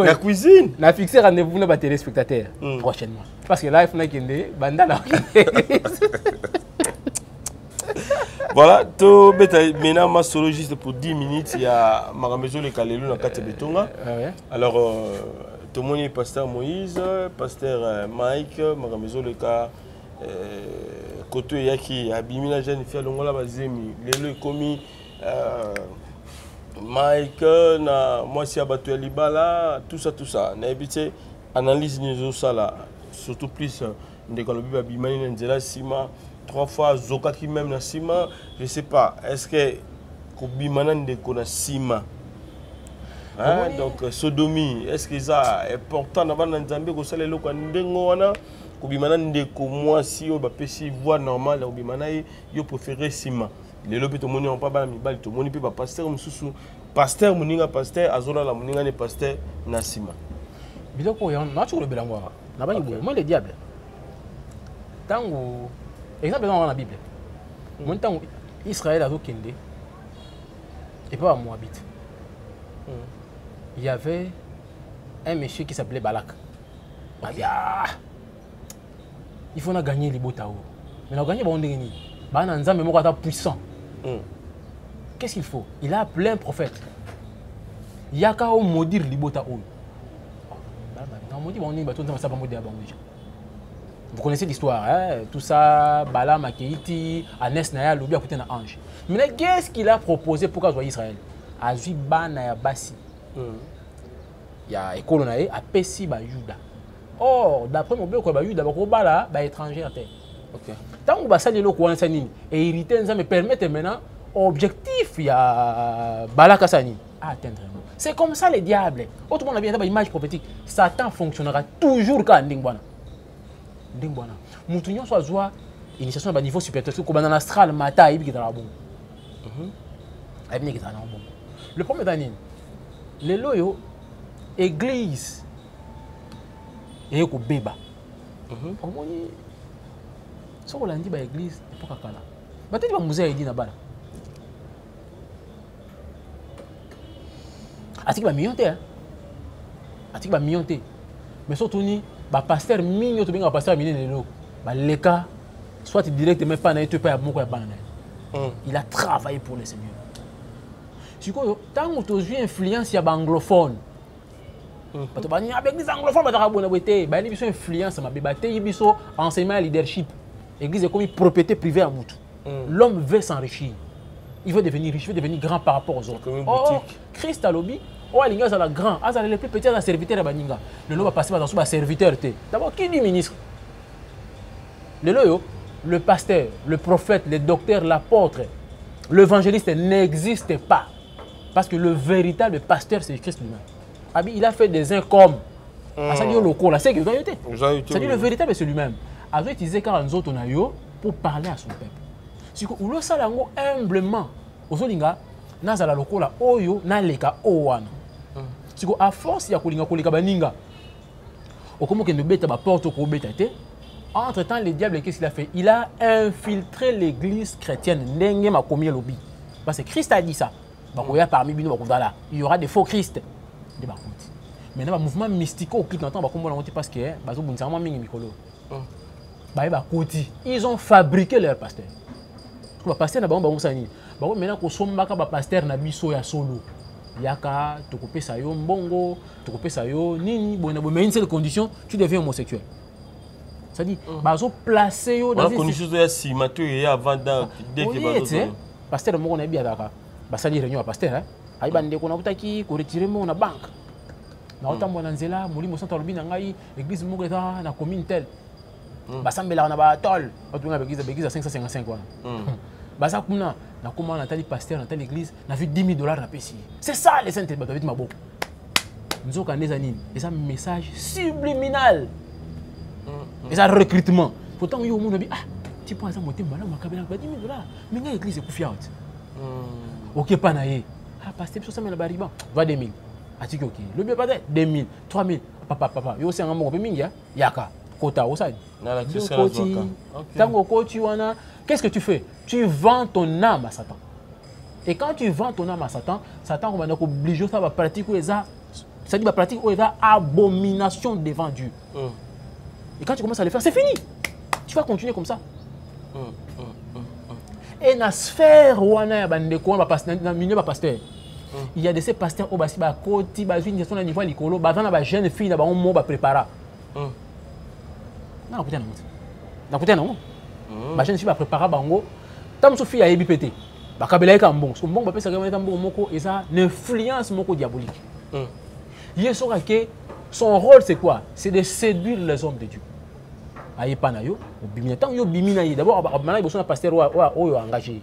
la cuisine. On a fixé rendez-vous avec les téléspectateurs prochainement. Parce que là, il faut qu'il y ait bandana. Voilà, tu maintenant ma solo juste pour 10 minutes, il y a Maramezo le Kalelu dans Kate Betonga. Alors, tout le monde est pasteur Moïse, pasteur Mike, Maramezo le Ka Koto Yaki, Abimina jeune fille Longola Bazemi, Lelo Komi, Mike, moi si Abatou Alibala, tout ça. On a évité analyse de ça là, surtout plus de Kalobi Abimani Nzela Sima. 3 fois Zoka qui même na Sima, je sais pas, est-ce que Kobimana ndeko na Sima hein? Donc sodomie, est-ce que ça est important na bana Nzambe ko sala eloko ndengo wana Kobimana ndeko moi si o ba pesi voix normale Kobimana yo préféré Sima. Les lobi to moni on pas ba mibali to moni pe ba pasteur mususu pasteur muninga pasteur azola la muninga ne pasteur na Sima. Biloko yo na tu le belangwa. Na ba yibo, moi le diable. Tango exemple dans la Bible. Mon temps Israël a Kende et pas à Moabit. Il y avait un monsieur qui s'appelait Balak. Il faut gagner les Botao. Mais on a gagné Bondeni. Bananza mais moi puissant. Qu'est-ce qu'il faut? Il a plein de prophètes. Il y a qu'à maudire les Botao. Vous connaissez l'histoire, hein? Tout ça, Bala, Makeiti, Anes Naya, Lobi a coûté un ange. Mais qu'est-ce qu'il a proposé pour qu'il Israël? Azuba Naya Bassi. Il y a École Naye, a Pessi Bayuda. Or, d'après mon bureau, Bayuda, Bala, étranger à terre. Tant que ça, les locaux, et hériter, ça me permet maintenant, objectif, il y a Bala Kassani à atteindre. C'est comme ça les diables. Autrement, on a bien une image prophétique. Satan fonctionnera toujours quand Ndingwana. Ndingwana. Moutounion soit joie, initiation à niveau supérieur, parce que dans l'astral, matin, il est dans la bombe. Le premier d'année, les loyaux, église, et au béba. Si on a dit que l'église n'est pas là. Peut-être que le musée a dit là-bas. Atik ba miyonte hein. Atik ba miyonte. Mais surtout ni ba pasteur minyo to benga pasteur minene lelo. Ba leka soit directement pas na eto pa ya moko ya bana. Il a travaillé pour le Seigneur. Sikoyo tant que tu as influence ya anglophone. bato bani avec des anglophones bataka bona boté ba ni biso influence ma bébate biso enseignement leadership église est comme une propriété privée à mutu. L'homme veut s'enrichir. Il veut devenir riche, il veut devenir grand par rapport aux autres. Oh, Christ a lobby. Oh, il y a la grand, les plus petits, les serviteurs, le lot va passer dans son serviteur. D'abord, qui dit ministre? Le pasteur, le prophète, le docteur, l'apôtre, l'évangéliste n'existe pas. Parce que le véritable pasteur, c'est Christ lui-même. Il a fait des incommes. Ça dit le c'est le véritable, c'est lui-même. Il a utilisé 40 autres pour parler à son peuple. Si vous le savez humblement, vous savez, nazala lokola oyo na leka owana. Si à force ya kolinga koleka baninga. Okomo ke nebeta ba porte ko beta te. Entre-temps, le diable, qu'est-ce qu'il a fait? Il a infiltré l'église chrétienne. Ndenge makomi lobi. Parce que Christ a dit ça. Parmi nous, il y aura des faux Christ. Maintenant, le mouvement mystique au kit n'entend pas parce que ils ont fabriqué leur pasteur. Le pasteur n'a pas maintenant qu'on sommes pasteur n'a biso ya solo. Yaka, tu coupes ça yo mbongo, tu coupes ça yo nini, mais une seule condition, tu deviens homosexuel. Ça dit, bazo placé yo dans une condition de simato et avant dès que bazo. Pasteur mo on est bien d'accord. Basali réunion à pasteur hein. Ayi bande ko na butaki ko retirer mo na banque. Na otambo na nzela molimo santa lobi na ngai église moko eza na commune tel. Basambela na ba tol. Otunga église à 555 wana. Basa kuna na comment na tali pasteur na tali église na vu $10,000 na pesi. C'est ça les saintes bato vite mabo. Nzoka neza nini? Et ça message subliminal. Et ça recrutement. Pourtant yo mo bi tu prends ça monter malama makabela ba $10,000. Mais nga église ku fiat. Ok pas naé. Pasteur so ça me na bariba. Va 2000. Atiki ok. Le bien pas 2000, 3000. Papa. Yo c'est un mo pe mingi ya. Yaka. Kota osadi. Na la Christ Tango koti wana. Qu'est-ce que tu fais? Tu vends ton âme à Satan. Et quand tu vends ton âme à Satan, Satan va obliger ça va pratiquer ça. Ça dit va pratiquer abomination devant Dieu. Et quand tu commences à le faire, c'est fini. Tu vas continuer comme ça. Et dans la sphère wana bandeko ba pasteur dans milieu ba pasteur. Il y a de ces pasteurs au basi ba koti ba une gestion à niveau likolo ba vana ba jeune fille na ba mo ba prépara. Non, écoutez non. Ba jeune fille ba prépara bango. Tam so fille a yebi pété. Ba kabela ka mbongo. So mbongo ba pesa ka mbongo moko et ça l'influence moko diabolique. Yeso que son rôle c'est quoi? C'est de séduire les hommes de Dieu. Aye panayo, tant yo bimina yi d'abord maintenant il y a un pasteur oyo engagé.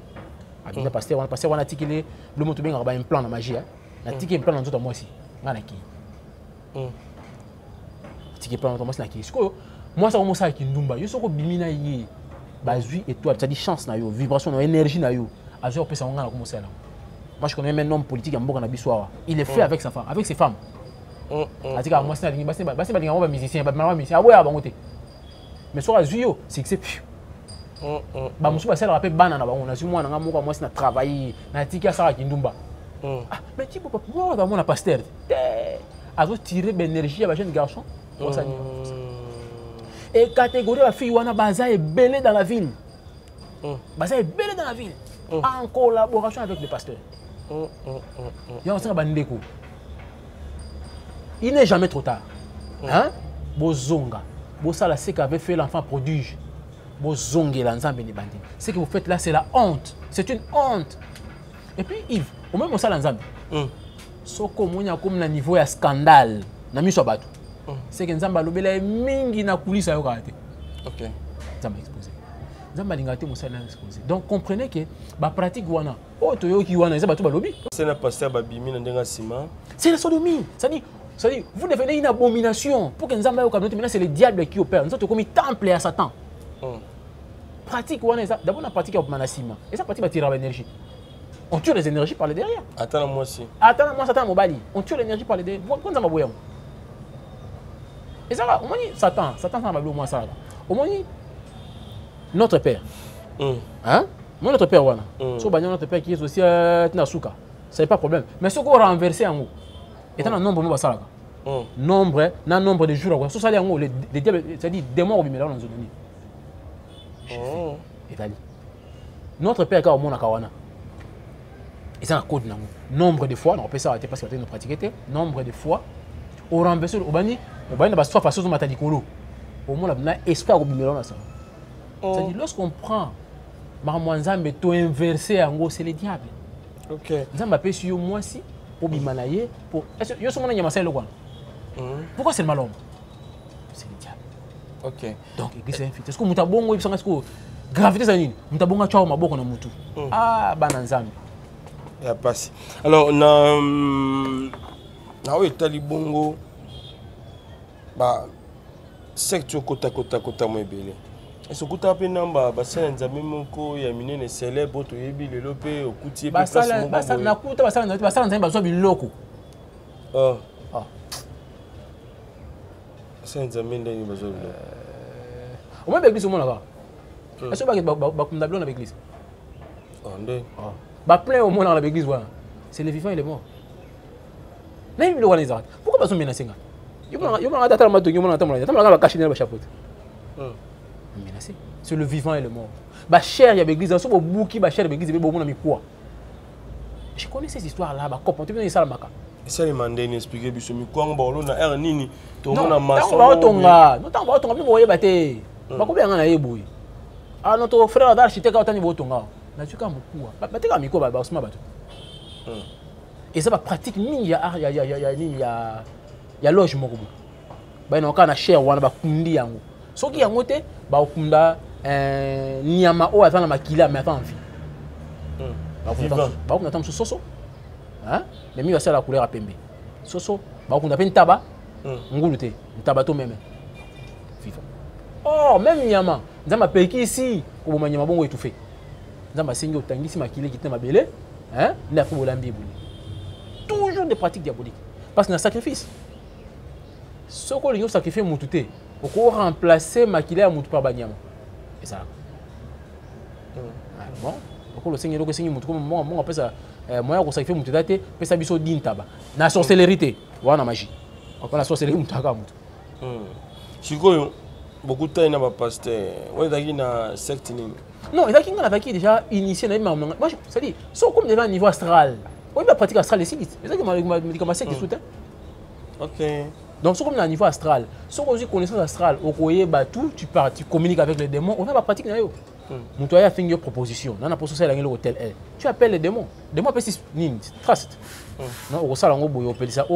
Le pasteur on a tiqué le moto bien un plan de magie. Na tiqué un plan dans moi aussi. Ngana ki. Tiqué plan dans moi na ki. Moi ça commence à ki ndumba. Yo soko bimina yi bazui étoile, ça dit chance na yo, vibration na énergie na yo. Azor pesa ngana commencer là. Moi je connais même un homme politique en na biswa. Il est fait avec sa femme, avec ses femmes. Atika moi c'est na basi ba musicien, ba musicien. Ah ouais bangote. Mais sur la Zuyo, c'est que c'est plus. Bah, monsieur, c'est le rappel banana. On a su moi, moi, c'est travailler. Na tika ça qui ndumba. Mais tu peux pas pouvoir avoir mon pasteur. Azo tirer l'énergie à la jeune garçon. Et catégorie la fille wana baza est belé dans la ville. Baza est belé dans la ville. En collaboration avec le pasteur. Il y a un bandeko. Il n'est jamais trop tard. Hein? Bozonga. C'est qu'avait fait l'enfant prodige. Ce que vous faites là, c'est la honte. C'est une honte. Et puis Yves, au même ça l'ensemble. Soko monya comme na niveau ya scandale. Na miso batu. C'est que nzamba lobela mingi na coulisse ayo kate. OK. Nzamba exposé. Nzamba lingate mo sala exposé. Donc comprenez que ba pratique wana oto yo ki wana nzamba to ba lobi. C'est na pasteur ba bimi na ndenga sima. C'est la sodomie. Ça dit vous devenez une abomination. Pour que nous ayons maintenant, c'est le diable qui opère. Nous sommes comme un temple à Satan. Pratique, d'abord, on a pratiqué au Manasima. Et ça pratique va tirer l'énergie. On tue les énergies par le derrière. Attends-moi aussi. Attends-moi, Satan, mon bali. On tue l'énergie par le derrière. Comment ça va bouillir? Et ça va, au moins, Satan, ça va bouillir au moins ça. Au moins, notre Père. Hein? Moi, notre Père, voilà. Si notre Père qui est aussi Nasuka, ça n'est pas problème. Mais ce qu'on renversé en haut. Et dans le nombre de jours, nombre de jours, les diables, c'est-à-dire des morts au bimela dans une notre Père au monde à Kawana. Et c'est un code. Nombre de fois, on peut ça parce que nous pratiquons. Nombre de fois, au renverser au bani na ba soit façon de mata likolo au moins na espoir au bimelo na ça. C'est-à-dire lorsqu'on prend Maramwanzambe to inverser en c'est le diable. OK. Nzamba pe sur moi si pour bimanaye pour yo so mona nyama selo quoi. Pourquoi c'est le malhomme? C'est le diable. OK. Donc église infidèle. Est-ce que mutabongo ibisanga est-ce que gravité ça nini? Mutabonga chao maboko na mutu. Ah bana nzambe. Ya passe. Alors na oui talibongo ba secteur kota mo ebele. Est-ce que tu as namba basala nzambe moko ya minene célèbre to yebi lelo pe okuti pe place moko basala na kuta basala nzambe bazwa biloko. Ah. Basala nzambe ndenge bazwa biloko. Au moins l'église au monde là-bas. Est-ce que ba kumda blon na l'église? Ah ndé. Ah. Ba plein au monde dans l'église voilà. C'est les vivants et les morts. Na yimi lokana izaka. Pourquoi bazo menacer nga? Yo mona data mato yo mona tamala. Tamala ba cacher ba chapeau. Menacé. C'est le vivant et le mort. Ba cher ya l'église, so bo buki ba cher l'église be bo mona mikwa. Je connais ces histoires là, ba comprendre bien ça maka. Ça les mandé ni expliquer biso mikwa ngo ba na er nini to mona maso. Non, ba tonga bi boye bate. Ba ko bien na yeboye. Ah notre frère d'architecte otani bo tonga. Na tu ka mukwa. Ba te ka mikwa ba osma bato. Et ça va pratique mingi ya loge moko bo. Ba ina ka na cher wana ba kundi yango. Soki yango te ba okunda nyama o atana makila mais attends envie. Ba okunda tam soso. Hein? Mais mi va la couleur à pembe. Soso ba okunda pe ntaba. Ngulu te, ntaba to même. Vivant. Oh, même nyama, nzamba peki ici ko bo nyama bongo étouffé. Nzamba sengi otangisi makile ki te mabele, hein? Na ko bolambi buli. Toujours des pratiques diaboliques parce que na sacrifice. Soko lingo sacrifier mutu te. Pour remplacer Makila Moutou par Banyama. Et ça. Bon, pourquoi le Seigneur est Moutou comme moi, après ça, moi, on s'est fait Moutou date, puis ça biso din taba. Na sorcellerie, voilà magie. Encore la sorcellerie Moutou Moutou. Chico, beaucoup de temps, il n'y a pas pasteur. On est dans secte. Non, il y a qui déjà initié. Moi, ça dit, c'est comme déjà un niveau astral. On va pratiquer astral ici. C'est ça que m'a dit comme ça qui soutient. OK. Donc, c'est comme un niveau astral. Si on a connaissance astrale, tu communiques avec les démons, on va pratiquer. Tu as fait une proposition. Tu appelles les démons. Les démons appellent trust. On ça, on appelle ça.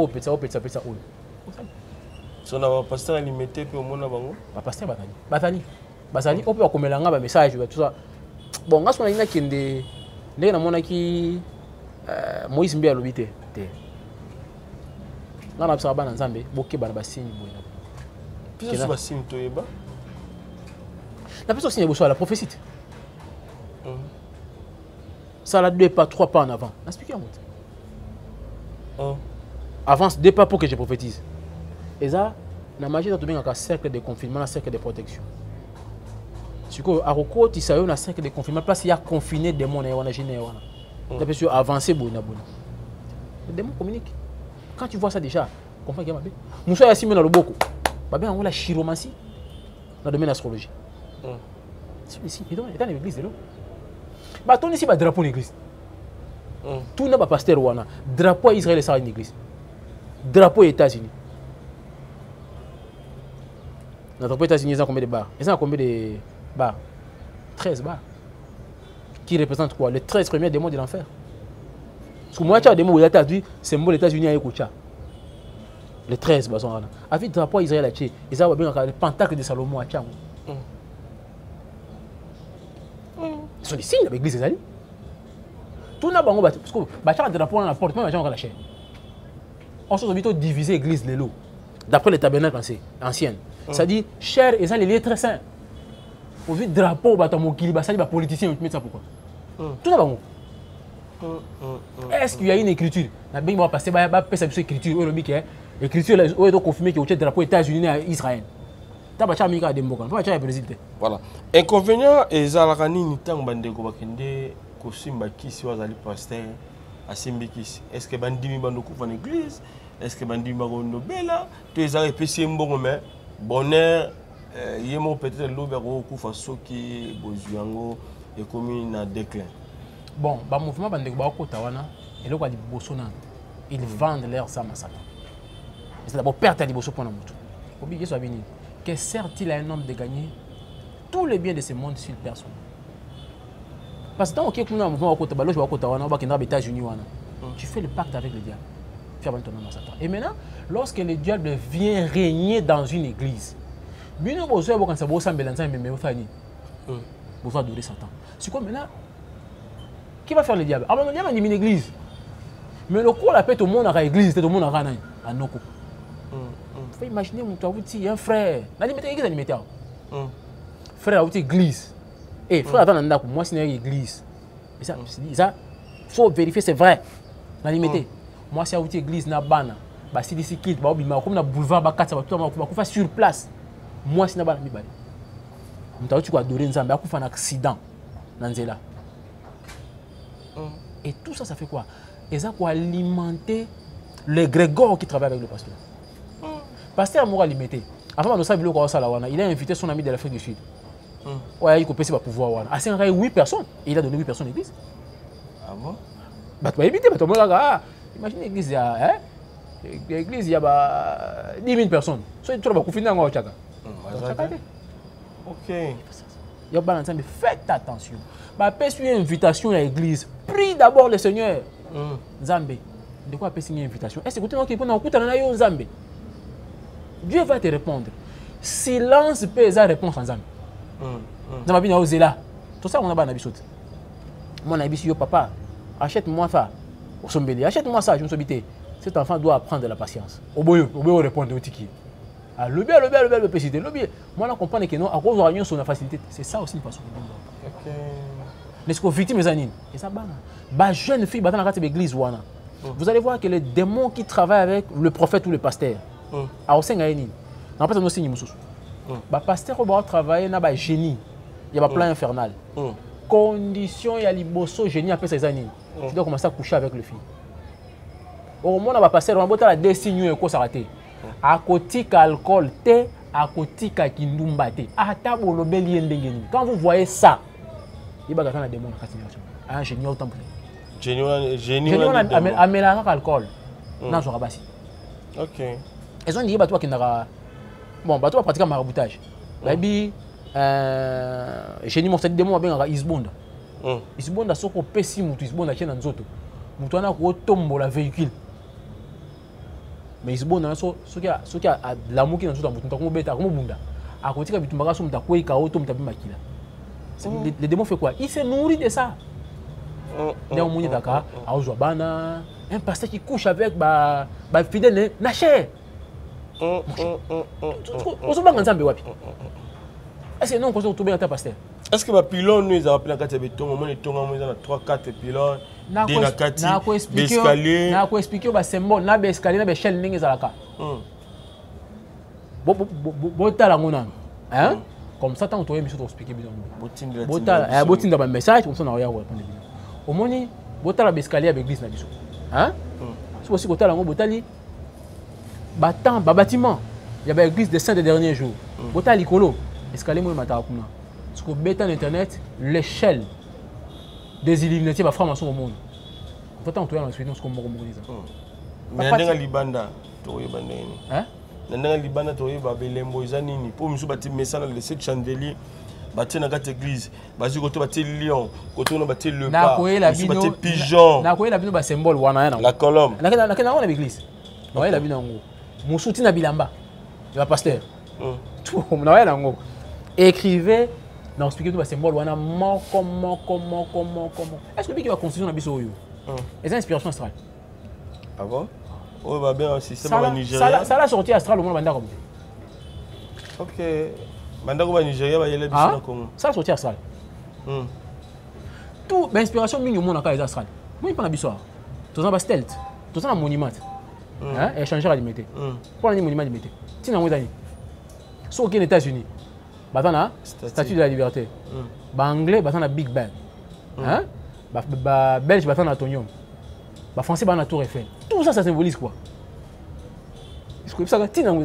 Si on a un pasteur limité, puis on a un pasteur Batani. Batani, on peut communiquer un message. Bon, on a des Moïse Mbia l'obité. On a observé dans Zambie, beaucoup de bassines. Puis ça, c'est un peu la personne signe la prophétie. Ça a 2 pas, 3 pas en avant. Expliquez-moi. Avance 2 pas pour que je prophétise. Et ça, la magie est un cercle de confinement, un cercle de protection. Si vous avez un cercle de confinement, place il y a confiné des démons, on a généré. La personne avancée, les démons communiquent. Quand tu vois ça déjà, comprends qu'il y a bien. Nous sommes assis dans le beaucoup. Bien, on a la chiromancie dans le domaine de l'astrologie. C'est ici, il est dans l'église. On ici, drapeau l'église. Tout n'a pas pasteur ou drapeau Israël et une église. Drapeau États-Unis. Notre drapeau États-Unis, ils ont combien de bars? Ils ont combien de bars? 13 bars. Qui représentent quoi? Les 13 premiers démons de l'enfer. Parce que moi, tu as des mots aux États-Unis, c'est le mot des États-Unis à Ekocha. Les 13 basons là. Avec le drapeau Israël à Tché, ils ont bien le pentacle de Salomon à Tchang. Ce sont des signes avec l'église des alliés. Tout n'a pas parce que le drapeau dans la porte, même les gens ont la chaîne. On se retrouve diviser l'église les lots. D'après les tabernacles anciennes. Ça dit, cher, ils ont les liens très saints. Au vu du drapeau, ça dit, les politiciens, ils mettent ça pourquoi? Tout n'a pas. Est-ce qu'il y a une écriture? Il va passer par cette écriture. L'écriture est confirmée qu'il y a un drapeau États-Unis et Israël. Voilà. Inconvénient, et Zalarani, ni tant bandeko bakende, kosimba kisi wazali pasteur, asimbi kisi. Est-ce que bandimi bandoko van église? Est-ce que bandimi barondo bela? Tu es arrêté si mbongo mais bonheur, yemo peut-être l'obéro kufa soki bozuango et commune à déclin. Bon, le mouvement bandeko bako tawana, et là quoi dit bosona, ils vendent leur âme à Satan. c'est d'abord perdre à liboso pour notre obi yeso abini que sert-il à un homme de gagner tous les biens de ce monde s'il perd son âme? Parce que tant que kuna mouvement wakota baloge wakota wana ba kendra États-Unis wana tu fais le pacte avec le diable, tu abandonnes ton âme à Satan. Et maintenant lorsque le diable vient régner dans une église bino bozo ya bokansa bo sambela nzambe mais ofani vous va adorer Satan. C'est quoi maintenant? Qui va faire le diable? Alors le diable anime une église. Mais le coup la paix tout le monde à l'église, tout le monde à Noko. Faut imaginer mon toi un frère. N'a dit mettez église animé frère a église. Eh frère attends nanda moi c'est une église. Et ça faut vérifier c'est vrai. N'a dit mettez moi c'est une église na bana. Ba si d'ici quitte ba obima comme na boulevard ba 4 ça va tout ba faire sur place. Moi c'est na bana mi bali. Mutaou tu ko adorer nzambe akufa un accident na nzela. Et tout ça, ça fait quoi? Et ça, quoi alimenter les grégores qui travaillent avec le pasteur. Pasteur Moura limité. Avant de ça, il a invité son ami de l'Afrique du Sud. Ouais, il a passé par pouvoir. Ah, c'est 8 personnes. Et il a donné 8 personnes à l'église. Ah bon? Bah, tu vas éviter, imagine l'église, il y a l'église, il y a 10 000 personnes. Soit tu vas finir en Chaka. Ok. Il y a balance, mais faites attention. Bah, passe une invitation à l'église. Prie d'abord le Seigneur. Zambé. De quoi passe une invitation? Est-ce que tu as Zambé? Dieu va te répondre. Silence peut être réponse en Zambé. Zambé n'a osé là. Tout ça, on a pas d'habitude. Mon habitude, papa, achète-moi ça. Achète-moi ça, je me suis habité. Cet enfant doit apprendre de la patience. Au bout, répondre au tiki. Ah, le bien, le péché. Moi, je comprends que non, à cause de la sur la facilité. C'est ça aussi une façon de dire. N'est-ce que victime des anines? Et ça, bah, jeune fille, dans la l'église, vous allez voir que les démons qui travaillent avec le prophète ou le pasteur, à Osengaïni, on n'a pas de signe. Le pasteur va travailler dans le génie. Il y a un plan infernal. Condition, il y a le génie après ces années. Tu dois commencer à coucher avec le fille. Au moins, le pasteur, on a des signes qui sont ratés. À côté alcool, thé, à côté kindumba thé. Quand vous voyez ça, il y a des démons dans la génie au temple. Génie on a mélangé l'alcool. Non, je rabassi. Ok. Ils ont dit que tu as bon, tu vas pratiquer le maraboutage. Génie, mon démon a Isbonda. Isbonda, ce qu'on peut si Isbonda qui est dans Zoto. Moutouana ko tombe la véhicule. Mais Isbonda, ce qui a l'amour qui est dans Zoto, comme bêta, comme bunda. À côté de Bitumbaga, son ta quoi, kao tombe ta bimakila. Les démons fait quoi? Il se nourrit de ça. Un pasteur qui couche avec un fidèle, naché. Est-ce que non, on peut un pasteur? Est-ce que le pylône nous a appelé à 4 béton, au moins 3-4 pylônes, des nakati, des escaliers? Je vais expliquer le symbole, des escaliers, des échelles, des zalaka. Comme ça, tant que tu as expliqué bien. Botin dans le message, comme ça, on a rien à répondre. Au moins, botin la escalier avec l'église. C'est aussi que tu as un bâtiment. Il y avait l'église des saints des derniers jours. Botin l'icolo, escalier, moi, je suis parce que bêta internet, l'échelle des illuminati va franc-maçon au monde. Pourtant, tu as un suivi comme Moromoriza. Mais il y a des Libanda, tu as nanga libana toye ba belembo izanini po misu bati mesana le 7 chandelier bati na kati église bazi koto bati lion koto na bati le pas misu bati pigeon na koyela bino ba symbole wana la colombe na on église na koyela bino ngo musuti na bilamba le pasteur tout na koyela ngo écrivez na expliquer tout ba symbole wana moko est-ce que biki ba constitution na biso oyo les inspirations astrales ah bon? Oui, bah bien, un système au Nigeria. Ça l'a sorti astral au monde Banda comme ok. Banda au Nigeria, il y a les bisous comme ça l'a sorti astral. Tout l'inspiration mine au monde dans les astral. Moi il pas na biso. Tout ça ba stealth. Tout ça na monument. Hein, échanger à limiter. Pour les monuments limité. Si na modani. So aux États-Unis. Batana statue de la liberté. Ba anglais batana Big Ben. Hein? Ba belge batana Atonium. Ba français batana Tour Eiffel. Tout ça, ça symbolise quoi? Est-ce que ça va être dans on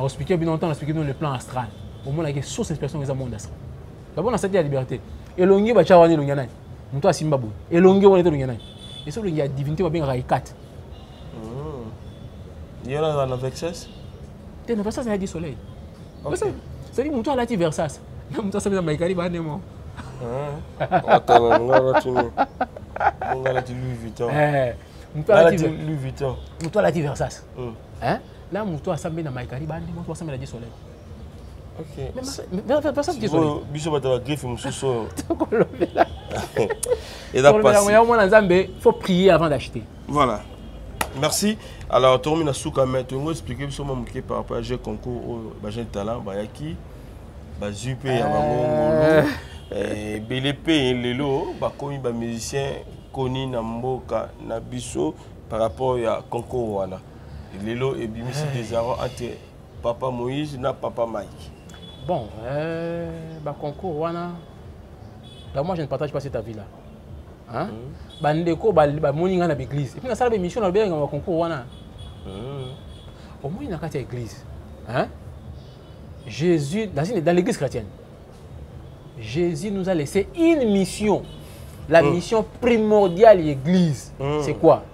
a expliqué bien longtemps, on a expliqué le plan astral. Au moins, il y a une source d'inspiration dans le monde astral. D'abord, on a cette liberté. Et l'ongi va changer l'ongiana. Nous, à Zimbabwe. Et l'ongi va être l'ongiana. Et ça, il y a divinité va bien raikat. Il y en a dans Vexas? Tu es Versas, il y a du soleil. C'est-à-dire que tu as la Versas. Tu as la Maïkari, tu as attends, on va la Louis Vuitton. Louis Vuitton. Tu as la Versas. Là, tu as la Maïkari, tu as la du soleil. Ok. Versas, tu as soleil. Biso va griffe mon sous-sol. Et il faut prier avant d'acheter. Voilà. Merci. Alors, tu as expliqué par rapport à concours au talent, Bayaki, Bazupe, Yamango, BLP, Lelo, Bakomi, musicien, Koni, Namboka, Nabiso, par rapport à concours. Lelo et Bimisi des arts entre Papa Moïse et Papa Mike. Bon, concours, moi je ne partage pas cette avis-là. Bandeko moninga na l'église et puis na sala mission na benga concours wana au moins na kati église Jésus dans l'église chrétienne Jésus nous a laissé une mission, la mission primordiale de l'église. C'est quoi?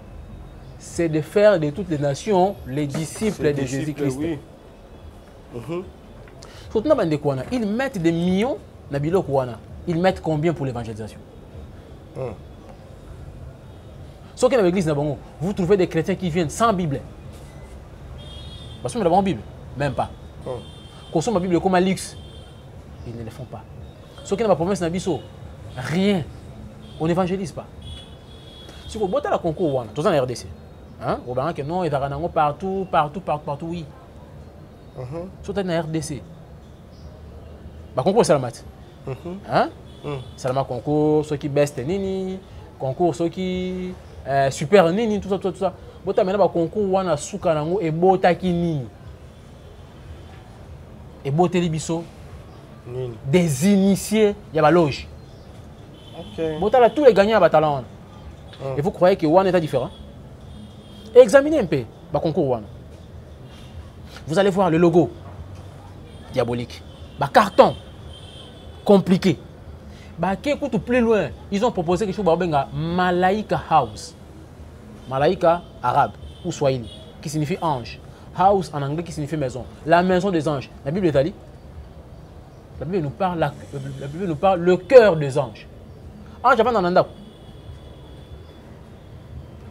C'est de faire de toutes les nations les disciples de Jésus-Christ. Surtout na bandeko wana ils mettent des millions na biloko wana. Ils mettent combien pour l'évangélisation? Sauf que dans l'église, vous trouvez des chrétiens qui viennent sans Bible. Parce que nous avons une Bible, même pas. Consomme la Bible comme un luxe. Ils ne le font pas. Sauf que dans la promesse de Nabiso, rien. On n'évangélise pas. Si vous votez la concours, tout ça en RDC. Vous voyez que non, il y a partout, oui. Surtout dans la RDC. Le concours, c'est la maths. C'est le concours, ceux qui baissent nini, concours, ceux qui super nini, tout ça. Bota maintenant concours wana suka nango et bota ki nini. Et boté libiso. Des initiés, il y a la loge. Bota là tous les gagnants à talent. Et vous croyez que wana est différent? Examinez un peu le concours wana. Vous allez voir le logo diabolique. Le carton compliqué. Qui écoute plus loin, ils ont proposé quelque chose qui Malaika House. Malaika arabe ou swahili qui signifie ange. House en anglais qui signifie maison. La maison des anges. La Bible est allée. La Bible nous parle le cœur des anges. Ange avant dans l'anda.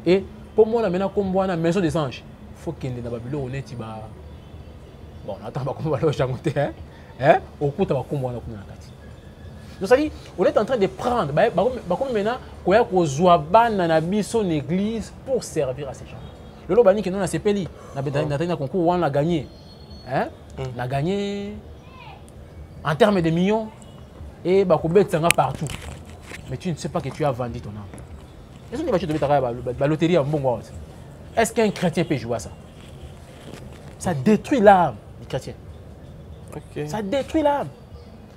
Et pour moi, la maison des anges, il faut qu'il y ait dans la Bible on est bon, attends, on va le au coup, on va donc, on est en train de prendre, comme maintenant, son église pour servir à ces gens. Le lobani qui nous a CPLI, on a concours, on a gagné. On a gagné en termes de millions et partout. Mais tu ne sais pas que tu as vendu ton âme. Est-ce qu'un chrétien peut jouer à ça? Ça détruit l'âme du chrétien. Ça détruit l'âme.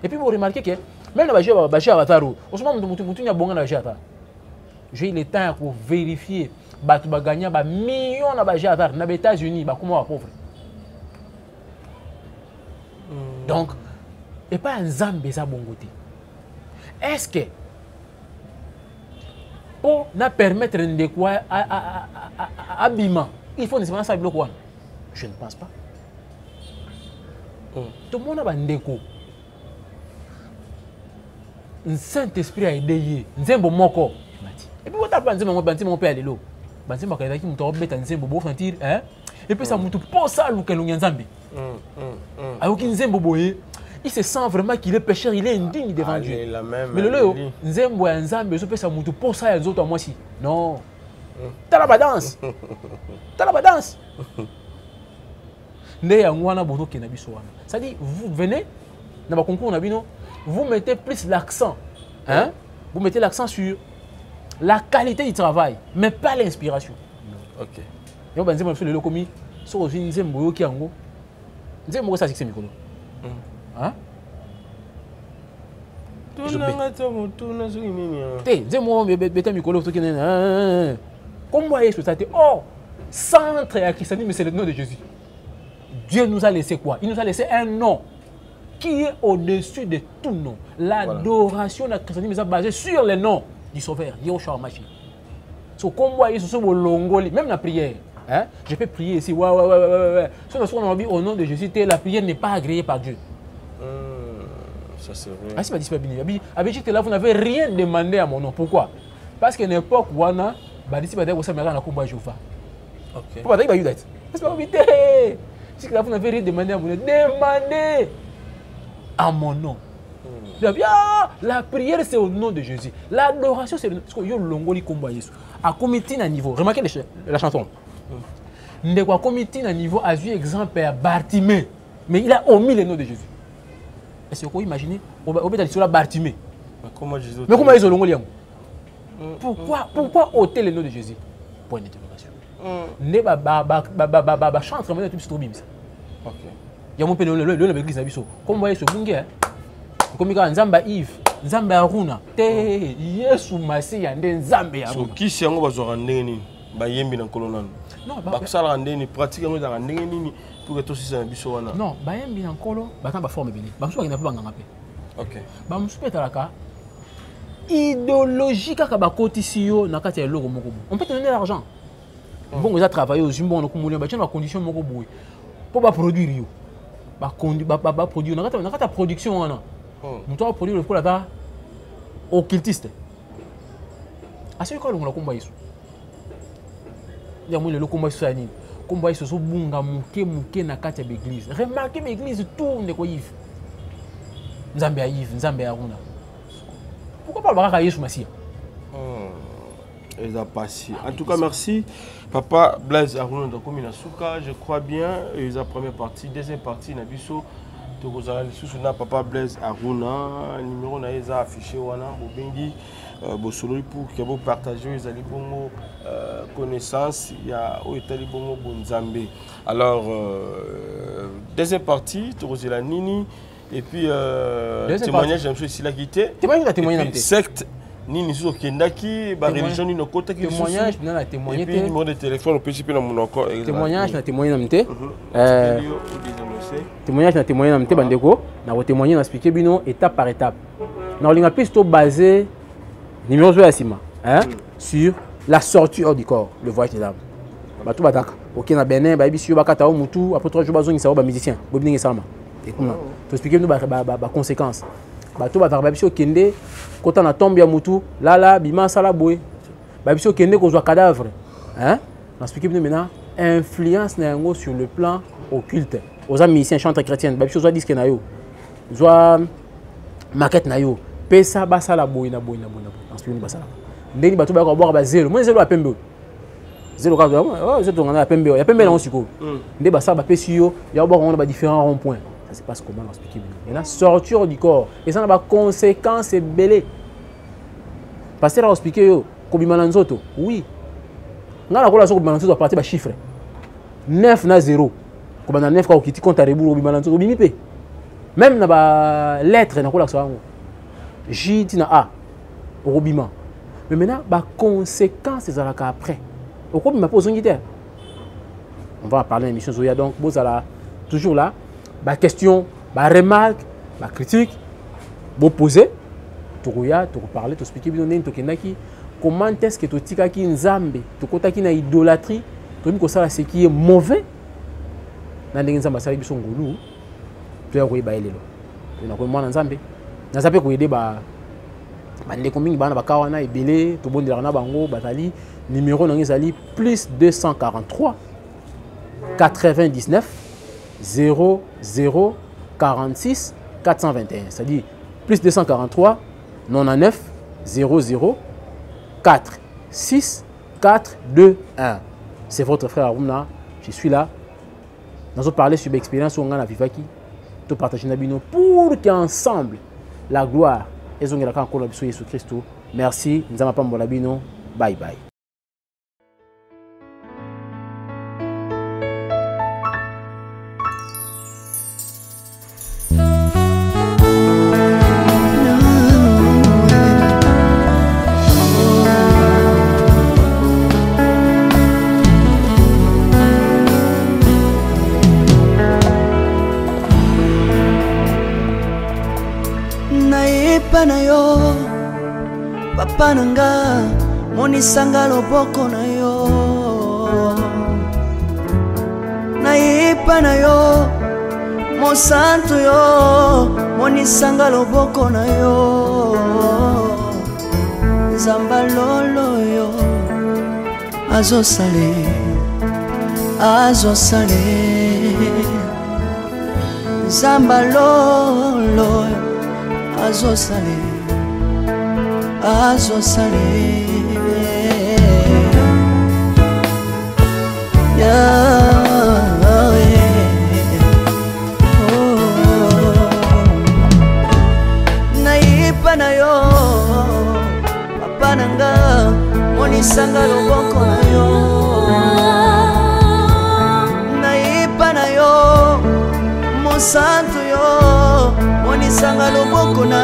Et puis vous remarquez que même le Bachir Avataro, au moment où tu as bon Avatar, j'ai eu le temps pour vérifier. Tu vas gagner des millions de Bachir Avataro dans les États-Unis, comment pauvre. Donc, et pas un Zambé ça bon côté. Est-ce que pour nous permettre de quoi habillement, il faut nécessairement ça bloquer? Je ne pense pas. Tout le monde a un déco. Un Saint-Esprit a aidé. Nzembo moko. Et puis, vous avez dit mon père, allélo. Nzembo a aidé, vous avez dit Nzembo sentir. Et puis, ça m'a dit, pour ça, vous avez Nzambi. Alors, Nzembo boye, il se sent vraiment qu'il est pécheur, il est indigne devant Dieu. Mais le leo, Nzembo et Nzambi, ça m'a dit, pour ça, les autres, moi aussi. Non. T'as la danse. T'as la danse. C'est-à-dire, vous venez dans le concours, vous mettez plus l'accent. Vous mettez l'accent sur la qualité du travail, mais pas l'inspiration. Ok. Et on va dire que le locomi, c'est aussi une zembo qui est en haut. Zembo, ça c'est micro. Comment est-ce que ça a été? Oh, centre à christianisme, c'est le nom de Jésus. Dieu nous a laissé quoi? Il nous a laissé un nom qui est au-dessus de tout nom. L'adoration de la christianisme est basée sur le nom du Sauveur, Yahushua Mashiach. So, comme vous voyez, ce sont vos longoli, même la prière. Hein? Je peux prier ici. Ouais. On a dit au nom de Jésus, la prière n'est pas agréée par Dieu. Ça c'est vrai. Ah, c'est pas disponible. Là, vous n'avez rien demandé à mon nom. Pourquoi? Parce qu'à l'époque, on a dit que vous avez un combat Jéhovah. Ok. Pourquoi vous avez dit? C'est pas vite. Si là, vous n'avez rien demandé à mon nom, demandez à mon nom. La prière, c'est au nom de Jésus. L'adoration, c'est le nom. Parce que yo longoli combat Jésus. À comité à niveau. Remarquez la chanson. Ndekwa comité à niveau a vu exemple à Bartimée. Mais il a omis le nom de Jésus. Est-ce que vous imaginez? On va aller sur la Bartimée. Mais comment Jésus? Mais comment ils ont longoli? Pourquoi ôter le nom de Jésus? Point d'interrogation. Ne ba chante vraiment tout trop bim. OK. Il y a mon père le l'église abiso. Comme voyez ce bunge. Comme quand Nzamba Yves, Nzamba Aruna, te Yesu Masia nde Nzamba Aruna. So qui c'est ngo bazora ndeni ba yembi na kolonana. Non, ba sala ndeni pratique ngo za ndeni pour que tout ça biso wana. Non, ba yembi na kolo, ba tan ba forme beli. Ba musu ba ngapa nganga pe. OK. Ba musu pe talaka idéologie kaka ba kotisi yo na kati ya loko moko. On peut te donner l'argent. Bon, vous avez travaillé aux Zimbo, on a communiqué, bah tiens, ma condition moko boui. Pour ba produire yo. Ba produire na kata production wana. Nous devons produire le coup occultiste. À ce qu'on a combat ici. Il y a le combat ici. Combat ici, so bunga muke na kati ya l'église. Remarquez l'église tourne de quoi Yves. Nzambe a Yves, Nzambe a Runa. Pourquoi pas le baraka Yesu Masia? En tout cas, merci. Papa Blaise Aruna de Komina Souka, je crois bien. La première partie, deuxième partie, Nabiso. Papa Blaise Aruna, numéro naeza affiché wana bobengi bosolo pour que vous partagez les alibongo connaissances il y a au talibongo bonzambe. Alors deuxième partie la nini et puis témoignage je me suis là quitté. Témoignage secte nini sur kendaki ba religion ni nokota ki témoignage na témoigner et puis numéro de téléphone au principe na mon encore témoignage na témoigner na mté témoignage na témoigner na mté bandeko na ko témoigner na expliquer bino étape par étape na linga pisto basé numéro zo ya sima hein sur la sortie hors du corps le voyage de l'âme bato bataka OK na Benin ba biso bakata o mutu après 3 jours bazongi ba musicien bobingi sama et comment faut expliquer nous ba conséquences bato bataka biso kende kota na tombe ya mutu lala bima sala boy ba biso kende ko zwa cadavre hein na expliquer nous maintenant influence na yango sur le plan occulte aux amis musiciens chanteurs chrétiens ba biso zwa disque na yo zwa maquette na yo pesa basala boy na boy na expliquer basala ndeni bato ba ko boire ba zelo moi zelo apembe zelo ka oh zelo ngana apembe ya pembe na osiko nde basala ba pesi yo ya boire on a différents ronds-points. Ça se passe comment l'expliquer? Il y a sortir du corps. Et ça a des conséquences belées. Parce que là, on explique que Bimalanzoto, oui. On a la relation avec Bimalanzoto à partir de chiffres. 9 na 0. Comme on a 9 quand on compte à rebours au Bimalanzoto, même dans la lettre, on a la J tina A. Au Robima. Mais maintenant, les conséquences, c'est après. Au cours de ma pause, on va en parler dans l'émission Zoya. Donc, vous allez toujours là. Ba question, ba remarque, ba critique, bo poser, tu regardes, tu parler, tu expliquer bien tu kenaki comment est-ce que tu tikaki nzambe, tu kotaki na idolâtrie, tu dis que ça ce qui est mauvais. Na ndenge nzamba sala biso ngolu, tu as koyeba elelo. Na ko mwana nzambe. Na zape ko aider ba ndeko mingi bana bakawa na ebele, to bondela na bango batali numéro na ngezali plus 243 99 00 46 421, c'est-à-dire plus 243 99 00 4 6 4 2 1. C'est votre frère Aruna, je suis là. Nous allons parler sur l'expérience où on a vivaki, de partager nabino pour qu'ensemble la gloire et on a encore la Jésus Christ. Merci, nous allons pas m'bolabino. Bye bye. na yo papa nanga monisanga loboko na yo epa na yo mosantu yo monisanga loboko na yo nzamba lolo yo azosale nzamba lolo azosale naipa na yo papa nanga monisanga loboko na yo naipa na yo mosantu yo monisanga loboko na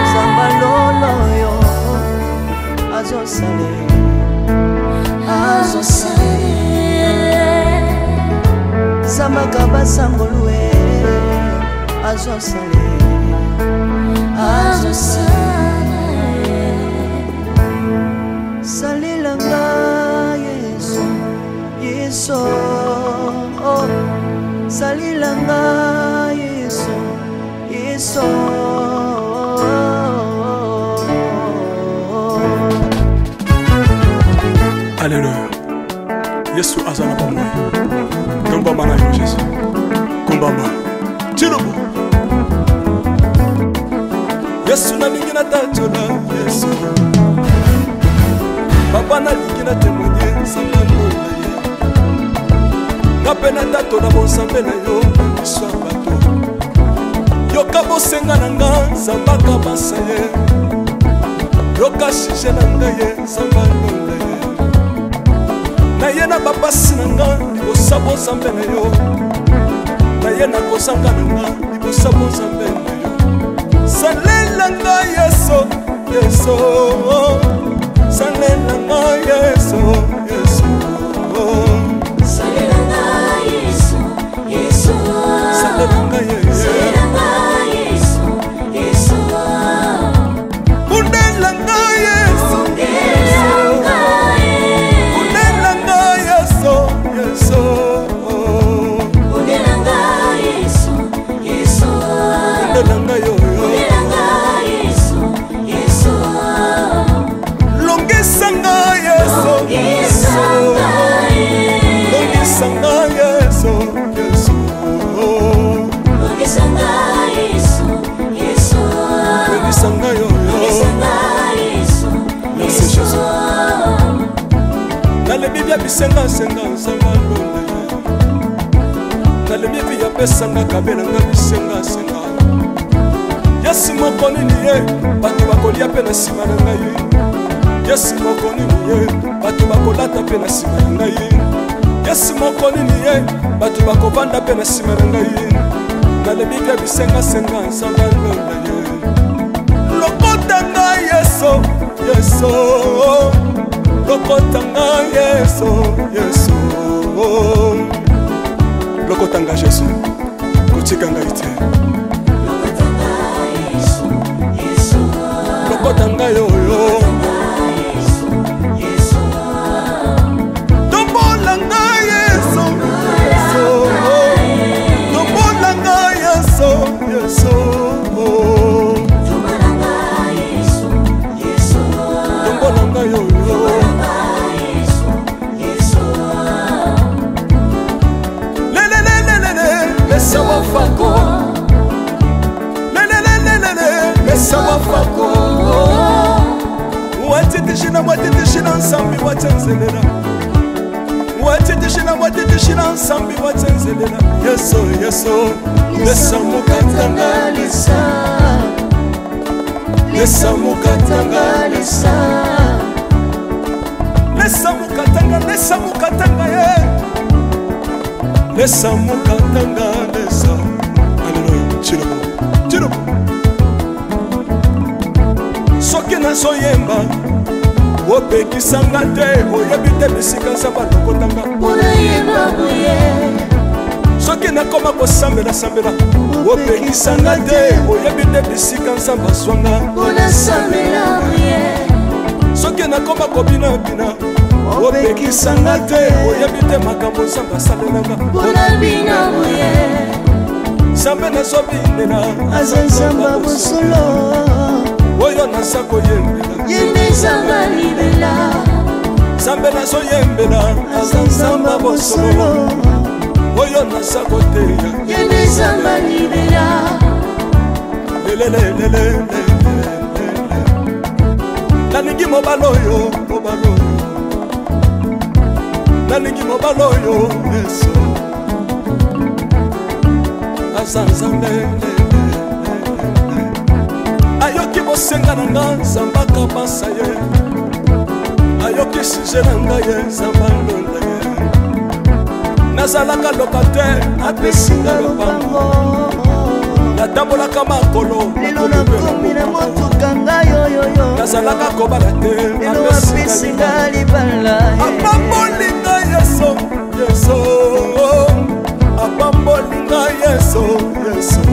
nzamba lolo yo azosale zambaka basangolue azosale salilanga yeso salilanga yeso Alléluia. Yesu azana pamoja. Kumbamba na Yesu. Kumbamba. Chirubu. Yesu na lingina tachola Yesu. Papa na lingina témoigner sangalo na ye. Ngapena tato na bonsambe na yo iswa bato. Yoka bosenga na nga sambaka basaye. Yoka shishe na nga ye sambalo na ye. Na ye na babasi na nga libosa bozambe na yo. Na ye na kozanga na nga libosa bozambe na yo. Salela nga yeso salela nga yeso salela nga yeso salela nga yeso undela nga yeso undela nga yeso undela nga yeso undela nga yo longisanga yeso longisanga yeso longisanga yo merci Jésus nalebi bya bisenga nsanga londe nalebi bya pesanga kabelanga bisenga Yesu moko nini ye bato bakolia pe na nsima na ngai Yesu moko nini ye bato bakolata pe na nsima na ngai Yesu moko nini ye bato bakovanda pe na nsima na ngai nalebi bya bisenga nsanga londe ye lokota ngai yeso lokota ngai yeso lokota ngai Yesu kotika ngai te lokota ngai oyo tombola ngai yeso tombola ngai yeso tombola ngai oyo Mesa wafako Mesa wafako Watitishina nsambi watenzelela Watitishina nsambi watenzelela Yeso Lesa mukatanga Lesa mukatanga ye Lesa mukatanga Alléluia Chirubu Soki nazoyemba opekisanga te oyebi te bisika nzambe alokotanga soki nakoma kosambela opekisanga te oyebi te bisika nzambe azwanga soki nakoma kobinabina opekisanga te oyebi te makambo nzambe asalelanga mpona bino boye nzambe nazobinela aza nzamba bosolo oyo naza koyembela ye nde nzamba libela nzambe nazoyembela aza nzamba bosolo oyo naza koteya ye nde nzamba libela nalingi mobala oyo nalingi mobala oyo yesu aza nzambe ayoki bosenga na nga nzamba akabasa ye ayoki suje na ngai ye nzamba alonda ye nazalaka lokatere apesinga lopango natambolaka makolo lelo nakomi na motuka ngai oyoyo nazalaka kobala te lelo apesinga libala apambolinga yeso yeso apambolinga yeso yeso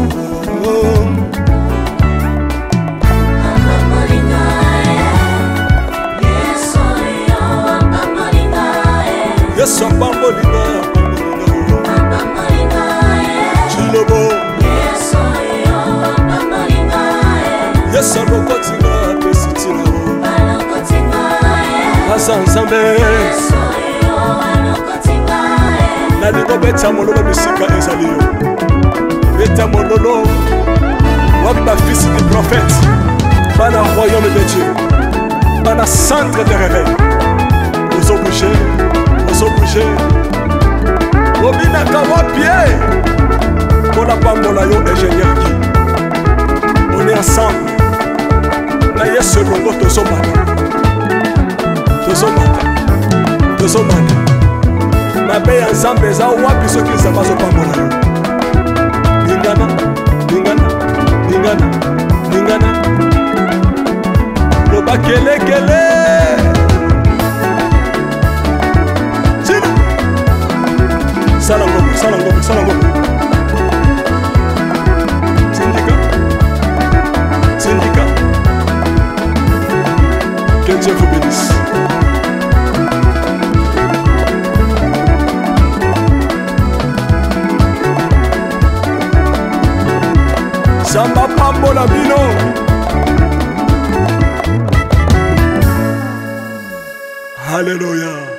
yesu apambolinga chilobo yesu alokotinga apesitina aza nzambe nalingo beta mololo bisika ezali yo beta mololo wapi bafisi du prophète bana royaume de dieu bana centre de réveil ozobouge obinaka wapie mpona pambola yo ingénieur ki on est ensemble na yesu elongo tozomata mabe ya nzambe eza wapi soki nzambe azopambola yo lingana loba kelekele sala ngombe syndicat que Dieu vous bénisse. Samba pambola bino Alléluia.